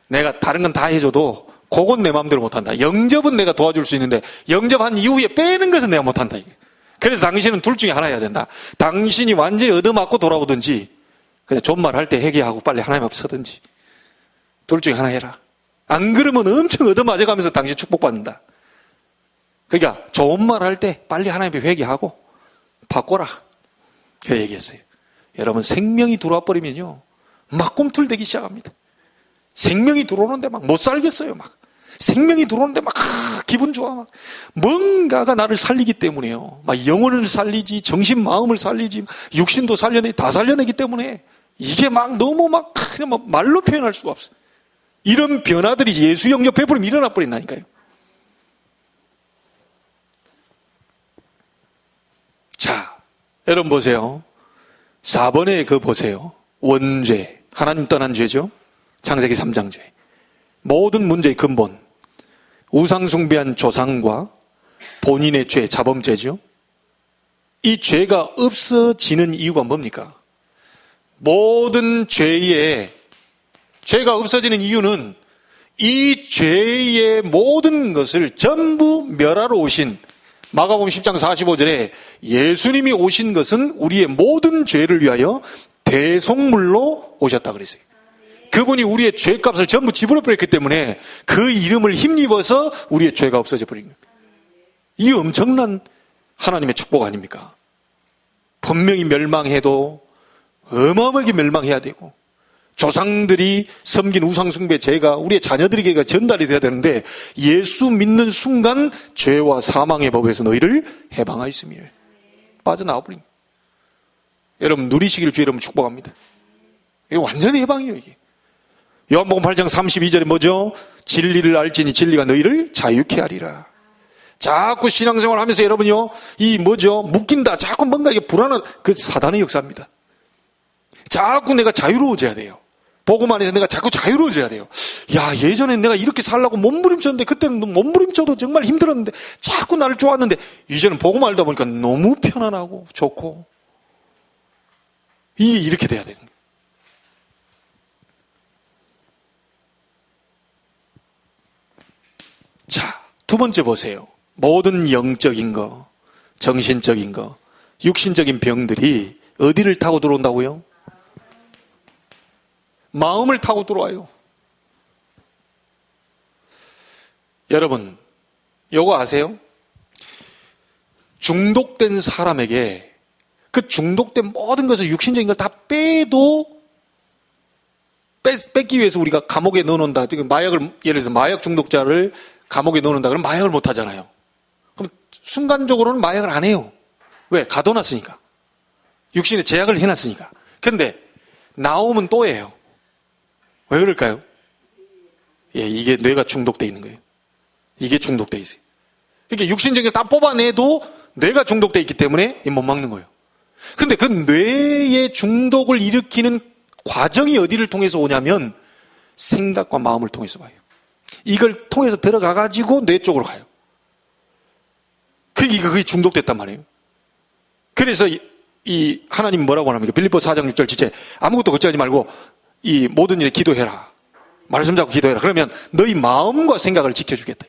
내가 다른 건 다 해줘도 그건 내 마음대로 못한다. 영접은 내가 도와줄 수 있는데 영접한 이후에 빼는 것은 내가 못한다. 그래서 당신은 둘 중에 하나 해야 된다. 당신이 완전히 얻어맞고 돌아오든지 그냥 존말 할 때 회개하고 빨리 하나님 앞에 서든지 둘 중에 하나 해라. 안 그러면 엄청 얻어맞아가면서 당신 축복받는다. 그러니까 좋은 말 할 때 빨리 하나님 앞에 회개하고 바꿔라. 그 얘기했어요. 여러분 생명이 들어와 버리면요 막 꿈틀대기 시작합니다. 생명이 들어오는데 막 못 살겠어요. 막 생명이 들어오는데 막 기분 좋아. 막 뭔가가 나를 살리기 때문에요. 막 영혼을 살리지, 정신 마음을 살리지, 육신도 다 살려내기 때문에 이게 막 너무 막 그냥 막 말로 표현할 수가 없어. 이런 변화들이 예수 영접해버리면 일어나 버린다니까요. 자, 여러분 보세요. 4번에 그 보세요. 원죄, 하나님 떠난 죄죠. 창세기 3장 죄. 모든 문제의 근본, 우상 숭배한 조상과 본인의 죄, 자범죄죠. 이 죄가 없어지는 이유가 뭡니까? 모든 죄가 없어지는 이유는 이 죄의 모든 것을 전부 멸하러 오신 마가복음 10장 45절에 예수님이 오신 것은 우리의 모든 죄를 위하여 대속물로 오셨다 그랬어요. 그분이 우리의 죄값을 전부 지불해버렸기 때문에 그 이름을 힘입어서 우리의 죄가 없어져 버린 겁니다. 이 엄청난 하나님의 축복 아닙니까? 분명히 멸망해도 어마어마하게 멸망해야 되고 조상들이 섬긴 우상숭배 죄가 우리의 자녀들에게 전달이 돼야 되는데 예수 믿는 순간 죄와 사망의 법에서 너희를 해방하였습니다. 빠져나와 버린 거예요. 여러분 누리시기를 주의 이름으로 축복합니다. 이게 완전히 해방이에요. 이게 요한복음 8장 32절에 뭐죠? 진리를 알지니 진리가 너희를 자유케 하리라. 자꾸 신앙생활 하면서 여러분요 이 뭐죠? 묶인다. 자꾸 뭔가 이게 불안한 그 사단의 역사입니다. 자꾸 내가 자유로워져야 돼요. 복음 안에서 내가 자꾸 자유로워져야 돼요. 야, 예전엔 내가 이렇게 살라고 몸부림쳤는데 그때는 몸부림쳐도 정말 힘들었는데 자꾸 나를 좋았는데 이제는 복음 알다 보니까 너무 편안하고 좋고 이게 이렇게 돼야 되는 거예요. 자, 두 번째 보세요. 모든 영적인 거, 정신적인 거, 육신적인 병들이 어디를 타고 들어온다고요? 마음을 타고 들어와요. 여러분, 요거 아세요? 중독된 사람에게 그 중독된 모든 것을 육신적인 걸 다 빼도 뺏기 위해서 우리가 감옥에 넣어놓는다. 지금 마약을, 예를 들어서 마약 중독자를 감옥에 넣어놓는다. 그럼 마약을 못 하잖아요. 그럼 순간적으로는 마약을 안 해요. 왜? 가둬놨으니까. 육신에 제약을 해놨으니까. 근데 나오면 또 해요. 왜 그럴까요? 예, 이게 뇌가 중독되어 있는 거예요. 이게 중독되어 있어요. 그러니까 육신적인 걸 다 뽑아내도 뇌가 중독되어 있기 때문에 못 막는 거예요. 근데 그 뇌의 중독을 일으키는 과정이 어디를 통해서 오냐면 생각과 마음을 통해서 와요. 이걸 통해서 들어가가지고 뇌 쪽으로 가요. 그게 중독됐단 말이에요. 그래서 이 하나님 뭐라고 합니까? 빌립보서 4장 6절 지체 아무것도 걱정하지 말고 이 모든 일에 기도해라. 말씀 잡고 기도해라. 그러면 너희 마음과 생각을 지켜주겠다.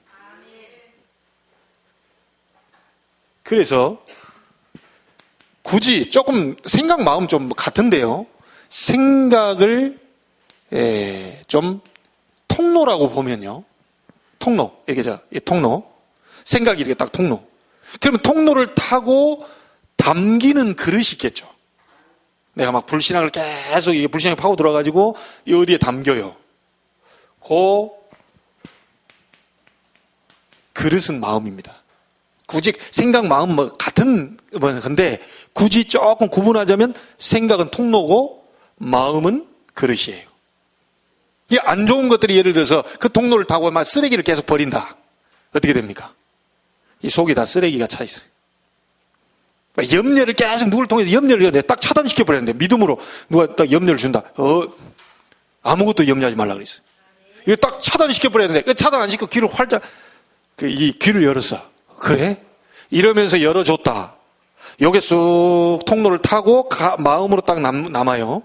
그래서 굳이 조금 생각 마음 좀 같은데요. 생각을 좀 통로라고 보면요. 통로. 이게 통로. 생각이 이렇게 딱 통로. 그러면 통로를 타고 담기는 그릇이 있겠죠. 내가 막 불신앙을 계속 이게 불신앙이 파고 들어가지고 어디에 담겨요. 그 그릇은 마음입니다. 굳이 생각, 마음 뭐 같은 건데 굳이 조금 구분하자면 생각은 통로고 마음은 그릇이에요. 이게 안 좋은 것들이 예를 들어서 그 통로를 타고 막 쓰레기를 계속 버린다. 어떻게 됩니까? 이 속에 다 쓰레기가 차 있어요. 염려를 계속 누구를 통해서 염려를 딱 차단시켜버렸는데 믿음으로 누가 딱 염려를 준다. 아무것도 염려하지 말라 그랬어요. 이거 딱 차단시켜버렸는데 차단 안 시키고 귀를 활짝 이 귀를 열었어. 그래? 이러면서 열어줬다. 요게 쑥 통로를 타고 마음으로 딱 남아요.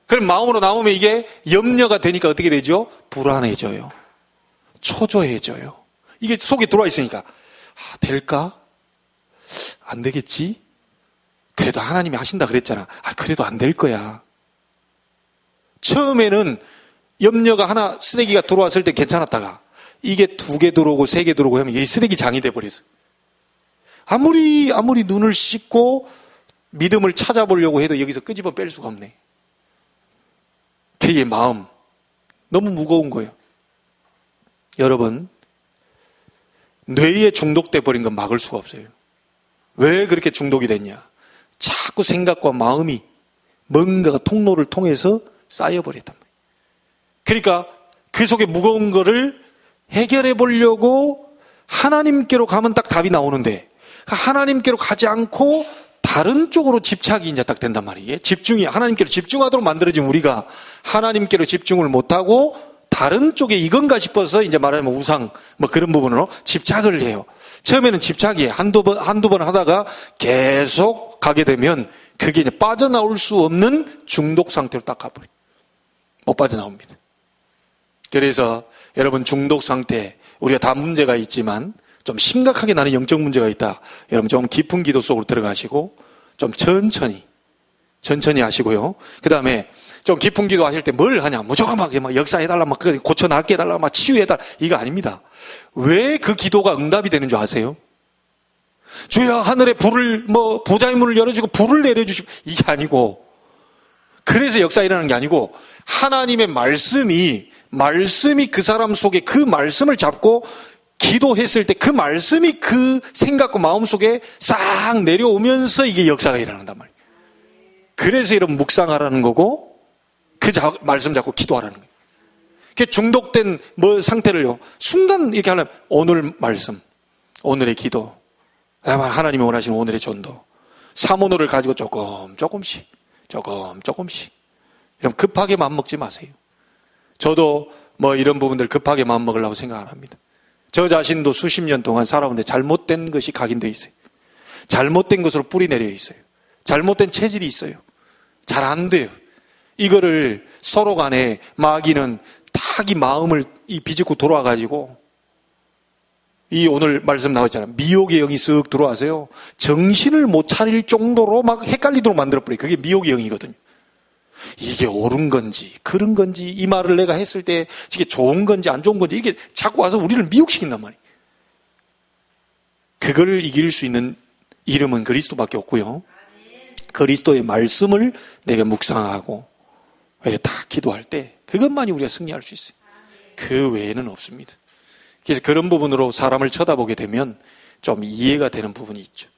그럼 마음으로 남으면 이게 염려가 되니까 어떻게 되죠? 불안해져요. 초조해져요. 이게 속에 들어와 있으니까 될까? 안 되겠지? 그래도 하나님이 하신다 그랬잖아. 그래도 안 될 거야. 처음에는 염려가 하나 쓰레기가 들어왔을 때 괜찮았다가 이게 2개 들어오고 3개 들어오고 하면 이게 쓰레기 장이 돼버렸어. 아무리 눈을 씻고 믿음을 찾아보려고 해도 여기서 끄집어 뺄 수가 없네. 그게 마음. 너무 무거운 거예요. 여러분, 뇌에 중독돼 버린 건 막을 수가 없어요. 왜 그렇게 중독이 됐냐? 자꾸 생각과 마음이 뭔가가 통로를 통해서 쌓여버렸단 말이에요. 그러니까 그 속에 무거운 거를 해결해 보려고 하나님께로 가면 딱 답이 나오는데 하나님께로 가지 않고 다른 쪽으로 집착이 이제 딱 된단 말이에요. 집중이 하나님께로 집중하도록 만들어진 우리가 하나님께로 집중을 못하고 다른 쪽에 이건가 싶어서 이제 말하자면 우상 뭐 그런 부분으로 집착을 해요. 처음에는 집착이 한두 번 하다가 계속 가게 되면 그게 이제 빠져나올 수 없는 중독 상태로 딱 가버려요. 못 빠져나옵니다. 그래서 여러분 중독 상태, 우리가 다 문제가 있지만 좀 심각하게 나는 영적 문제가 있다. 여러분 좀 깊은 기도 속으로 들어가시고 좀 천천히 하시고요. 그 다음에 좀 깊은 기도 하실 때 뭘 하냐. 무조건 막 역사해달라, 막 고쳐낫게 해달라, 막 치유해달라. 이거 아닙니다. 왜 그 기도가 응답이 되는 줄 아세요? 주여 하늘에 불을, 보좌의 문을 열어주고 불을 내려주시고, 이게 아니고, 그래서 역사 일어나는 게 아니고, 하나님의 말씀이 그 사람 속에 그 말씀을 잡고 기도했을 때 그 말씀이 그 생각과 마음 속에 싹 내려오면서 이게 역사가 일어난단 말이에요. 그래서 이런 묵상하라는 거고, 말씀 잡고 기도하라는 거예요. 그 중독된 상태를요, 순간 이렇게 하려면 오늘 말씀, 오늘의 기도, 하나님이 원하시는 오늘의 전도, 사모노를 가지고 조금씩 이런 급하게 마음먹지 마세요. 저도 이런 부분들 급하게 마음먹으려고 생각 안 합니다. 저 자신도 수십 년 동안 살아오는데 잘못된 것이 각인되어 있어요. 잘못된 것으로 뿌리 내려 있어요. 잘못된 체질이 있어요. 잘 안 돼요. 이거를 서로 간에 마귀는 탁 이 마음을 비집고 돌아가지고 이 오늘 말씀 나왔잖아요. 미혹의 영이 쓱 들어와서요. 정신을 못 차릴 정도로 막 헷갈리도록 만들어버려요. 그게 미혹의 영이거든요. 이게 옳은 건지 그런 건지 이 말을 내가 했을 때 이게 좋은 건지 안 좋은 건지 이게 자꾸 와서 우리를 미혹시킨단 말이에요. 그걸 이길 수 있는 이름은 그리스도밖에 없고요. 그리스도의 말씀을 내가 묵상하고 다 기도할 때 그것만이 우리가 승리할 수 있어요. 그 외에는 없습니다. 그래서 그런 부분으로 사람을 쳐다보게 되면 좀 이해가 되는 부분이 있죠.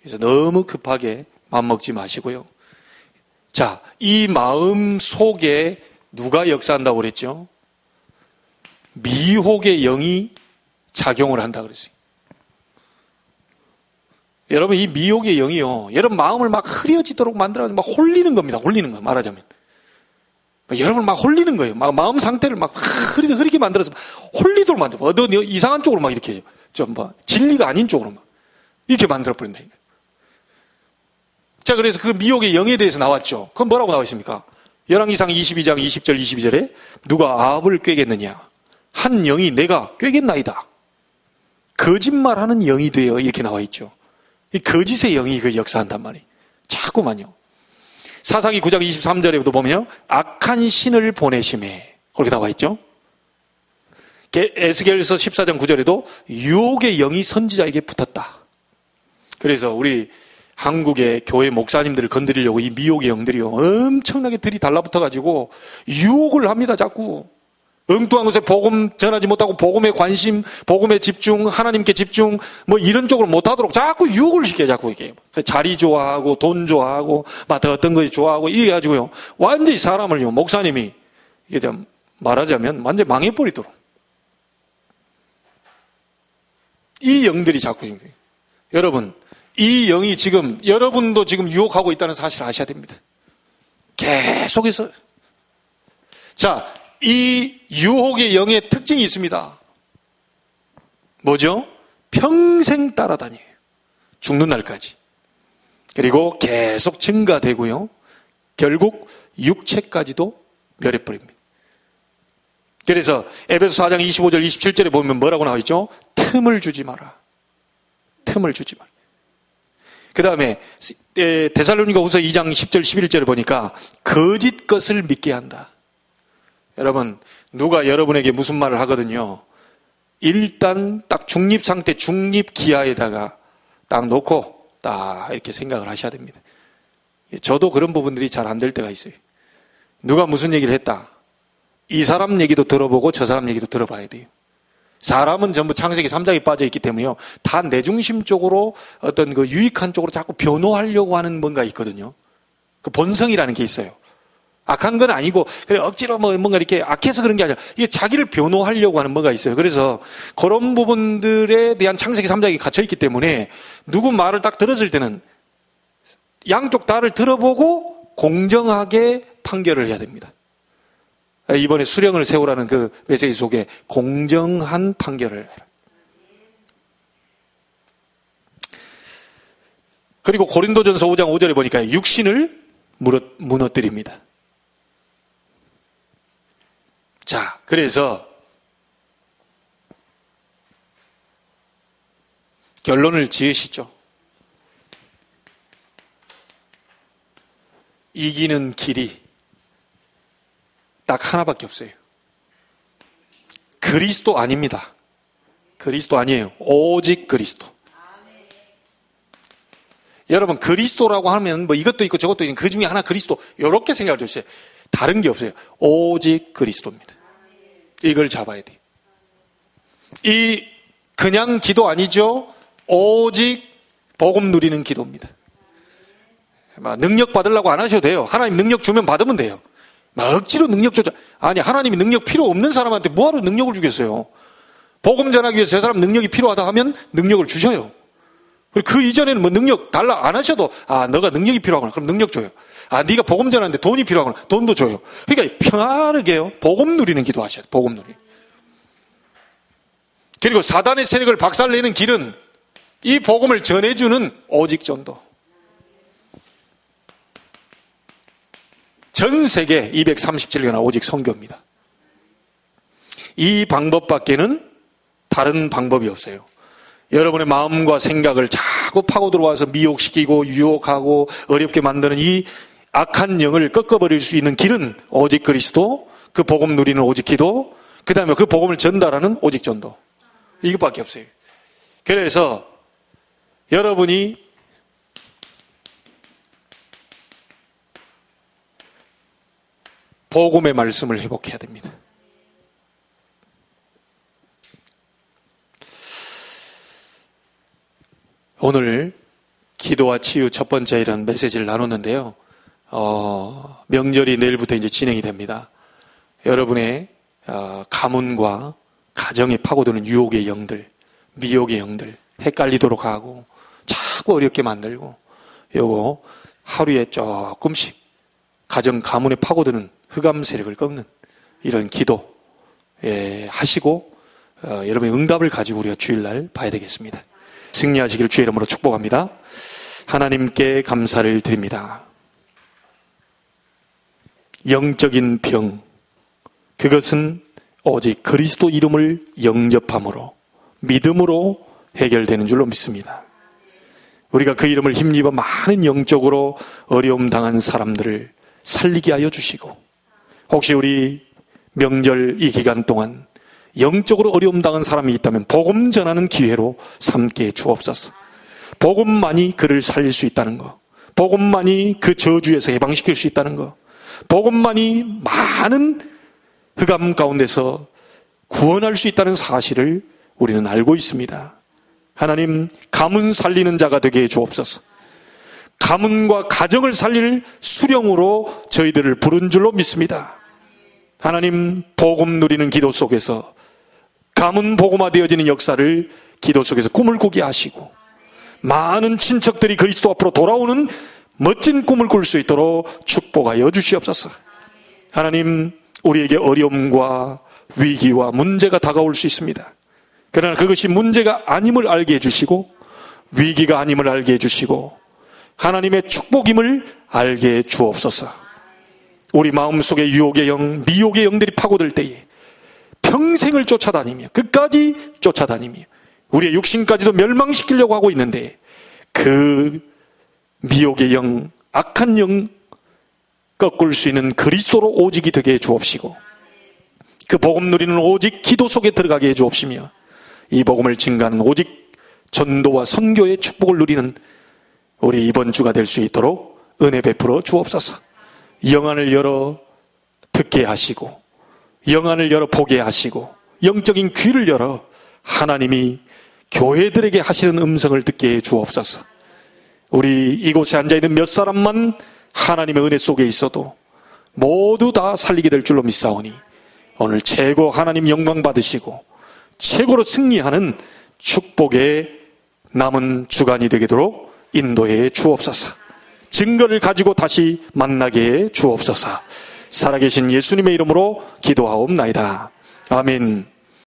그래서 너무 급하게 마음먹지 마시고요. 자, 이 마음 속에 누가 역사한다고 그랬죠? 미혹의 영이 작용을 한다고 그랬어요. 여러분, 이 미혹의 영이요, 여러분 마음을 막 흐려지도록 만들어서 막 홀리는 겁니다. 홀리는 거, 말하자면. 여러분을 막 홀리는 거예요. 막 마음 상태를 막 흐리게 만들어서 홀리도록 만들어. 너 이상한 쪽으로 막 이렇게, 진리가 아닌 쪽으로 막 이렇게 만들어버린다. 자, 그래서 그 미혹의 영에 대해서 나왔죠. 그건 뭐라고 나와 있습니까? 열왕기상 22장 20절 22절에 누가 아합을 꾀겠느냐? 한 영이 내가 꾀겠나이다. 거짓말하는 영이 되어 이렇게 나와 있죠. 이 거짓의 영이 그 역사한단 말이에요. 자꾸만요. 사사기 9장 23절에도 보면요. 악한 신을 보내심에 그렇게 나와 있죠. 에스겔서 14장 9절에도 유혹의 영이 선지자에게 붙었다. 그래서 우리 한국의 교회 목사님들을 건드리려고 이 미혹의 영들이요. 엄청나게 들이 달라붙어가지고 유혹을 합니다. 자꾸. 엉뚱한 곳에 복음 전하지 못하고 복음에 관심, 복음에 집중, 하나님께 집중, 이런 쪽으로 못하도록 자꾸 유혹을 시켜요. 자꾸 이렇게. 자리 좋아하고 돈 좋아하고 막 어떤 것이 좋아하고 이래 가지고요. 완전히 사람을요. 목사님이 이게 좀 말하자면 완전히 망해버리도록. 이 영들이 자꾸 여러분, 이 영이 지금 여러분도 지금 유혹하고 있다는 사실을 아셔야 됩니다. 계속해서. 자, 이 유혹의 영의 특징이 있습니다. 뭐죠? 평생 따라다녀요. 죽는 날까지. 그리고 계속 증가되고요. 결국 육체까지도 멸해버립니다. 그래서 에베소 4장 25절 27절에 보면 뭐라고 나와 있죠? 틈을 주지 마라. 틈을 주지 마라. 그 다음에 데살로니가후서 2장 10절 11절에 보니까 거짓 것을 믿게 한다. 여러분, 누가 여러분에게 무슨 말을 하거든요. 일단 딱 중립 상태, 중립 기하에다가 딱 놓고 딱 이렇게 생각을 하셔야 됩니다. 저도 그런 부분들이 잘 안 될 때가 있어요. 누가 무슨 얘기를 했다. 이 사람 얘기도 들어보고 저 사람 얘기도 들어봐야 돼요. 사람은 전부 창세기 3장에 빠져 있기 때문에요. 다 내 중심적으로 어떤 그 유익한 쪽으로 자꾸 변호하려고 하는 뭔가 있거든요. 그 본성이라는 게 있어요. 악한 건 아니고, 그래, 억지로 뭔가 이렇게 악해서 그런 게 아니라, 이게 자기를 변호하려고 하는 뭐가 있어요. 그래서, 그런 부분들에 대한 창세기 3장이 갇혀있기 때문에, 누구 말을 딱 들었을 때는, 양쪽 다를 들어보고, 공정하게 판결을 해야 됩니다. 이번에 수령을 세우라는 그 메시지 속에, 공정한 판결을 해라. 그리고 고린도전서 5장 5절에 보니까 육신을 무너뜨립니다. 자, 그래서 결론을 지으시죠. 이기는 길이 딱 하나밖에 없어요. 그리스도 아닙니다. 그리스도 아니에요. 오직 그리스도. 여러분, 그리스도라고 하면 뭐 이것도 있고 저것도 있고 그 중에 하나 그리스도, 이렇게 생각을 해주세요. 다른 게 없어요. 오직 그리스도입니다. 이걸 잡아야 돼요. 이 그냥 기도 아니죠. 오직 복음 누리는 기도입니다. 능력 받으려고 안 하셔도 돼요. 하나님 능력 주면 받으면 돼요. 억지로 능력 줘. 아니, 하나님이 능력 필요 없는 사람한테 뭐하러 능력을 주겠어요. 복음 전하기 위해서 저 사람 능력이 필요하다 하면 능력을 주셔요. 그리고 그 이전에는 뭐 능력 달라 안 하셔도, 너가 능력이 필요하구나. 그럼 능력 줘요. 네가 복음 전하는데 돈이 필요하구나. 돈도 줘요. 그러니까 편하게요. 복음 누리는 기도 하셔야 돼요. 복음 누리는. 그리고 사단의 세력을 박살내는 길은 이 복음을 전해주는 오직 전도. 전 세계 237개나 오직 선교입니다. 이 방법밖에는 다른 방법이 없어요. 여러분의 마음과 생각을 자꾸 파고 들어와서 미혹시키고 유혹하고 어렵게 만드는 이 악한 영을 꺾어버릴 수 있는 길은 오직 그리스도, 그 복음 누리는 오직 기도, 그 다음에 그 복음을 전달하는 오직 전도. 이것밖에 없어요. 그래서 여러분이 복음의 말씀을 회복해야 됩니다. 오늘 기도와 치유 첫 번째 이런 메시지를 나눴는데요. 명절이 내일부터 이제 진행이 됩니다. 여러분의 가문과 가정에 파고드는 유혹의 영들, 미혹의 영들, 헷갈리도록 하고 자꾸 어렵게 만들고, 요거 하루에 조금씩 가정 가문에 파고드는 흑암 세력을 꺾는 이런 기도 하시고 여러분의 응답을 가지고 우리가 주일날 봐야 되겠습니다. 승리하시기를 주의 이름으로 축복합니다. 하나님께 감사를 드립니다. 영적인 병, 그것은 오직 그리스도 이름을 영접함으로, 믿음으로 해결되는 줄로 믿습니다. 우리가 그 이름을 힘입어 많은 영적으로 어려움 당한 사람들을 살리게 하여 주시고, 혹시 우리 명절 이 기간 동안 영적으로 어려움 당한 사람이 있다면 복음 전하는 기회로 삼게 주옵소서. 복음만이 그를 살릴 수 있다는 것, 복음만이 그 저주에서 해방시킬 수 있다는 것, 복음만이 많은 흑암 가운데서 구원할 수 있다는 사실을 우리는 알고 있습니다. 하나님, 가문 살리는 자가 되게 해 주옵소서. 가문과 가정을 살릴 수령으로 저희들을 부른 줄로 믿습니다. 하나님, 복음 누리는 기도 속에서 가문 복음화되어지는 역사를 기도 속에서 꿈을 꾸게 하시고, 많은 친척들이 그리스도 앞으로 돌아오는 멋진 꿈을 꿀 수 있도록 축복하여 주시옵소서. 하나님, 우리에게 어려움과 위기와 문제가 다가올 수 있습니다. 그러나 그것이 문제가 아님을 알게 해주시고, 위기가 아님을 알게 해주시고, 하나님의 축복임을 알게 해 주옵소서. 우리 마음속에 유혹의 영, 미혹의 영들이 파고들 때에 평생을 쫓아다니며, 끝까지 쫓아다니며 우리의 육신까지도 멸망시키려고 하고 있는데, 그 미혹의 영, 악한 영 꺾을 수 있는 그리스도로 오직이 되게 해 주옵시고, 그 복음 누리는 오직 기도 속에 들어가게 해 주옵시며, 이 복음을 증가하는 오직 전도와 선교의 축복을 누리는 우리 이번 주가 될 수 있도록 은혜 베풀어 주옵소서. 영안을 열어 듣게 하시고, 영안을 열어 보게 하시고, 영적인 귀를 열어 하나님이 교회들에게 하시는 음성을 듣게 해 주옵소서. 우리 이곳에 앉아있는 몇 사람만 하나님의 은혜 속에 있어도 모두 다 살리게 될 줄로 믿사오니, 오늘 최고 하나님 영광 받으시고 최고로 승리하는 축복의 남은 주간이 되도록 인도해 주옵소서. 증거를 가지고 다시 만나게 해 주옵소서. 살아계신 예수님의 이름으로 기도하옵나이다. 아멘.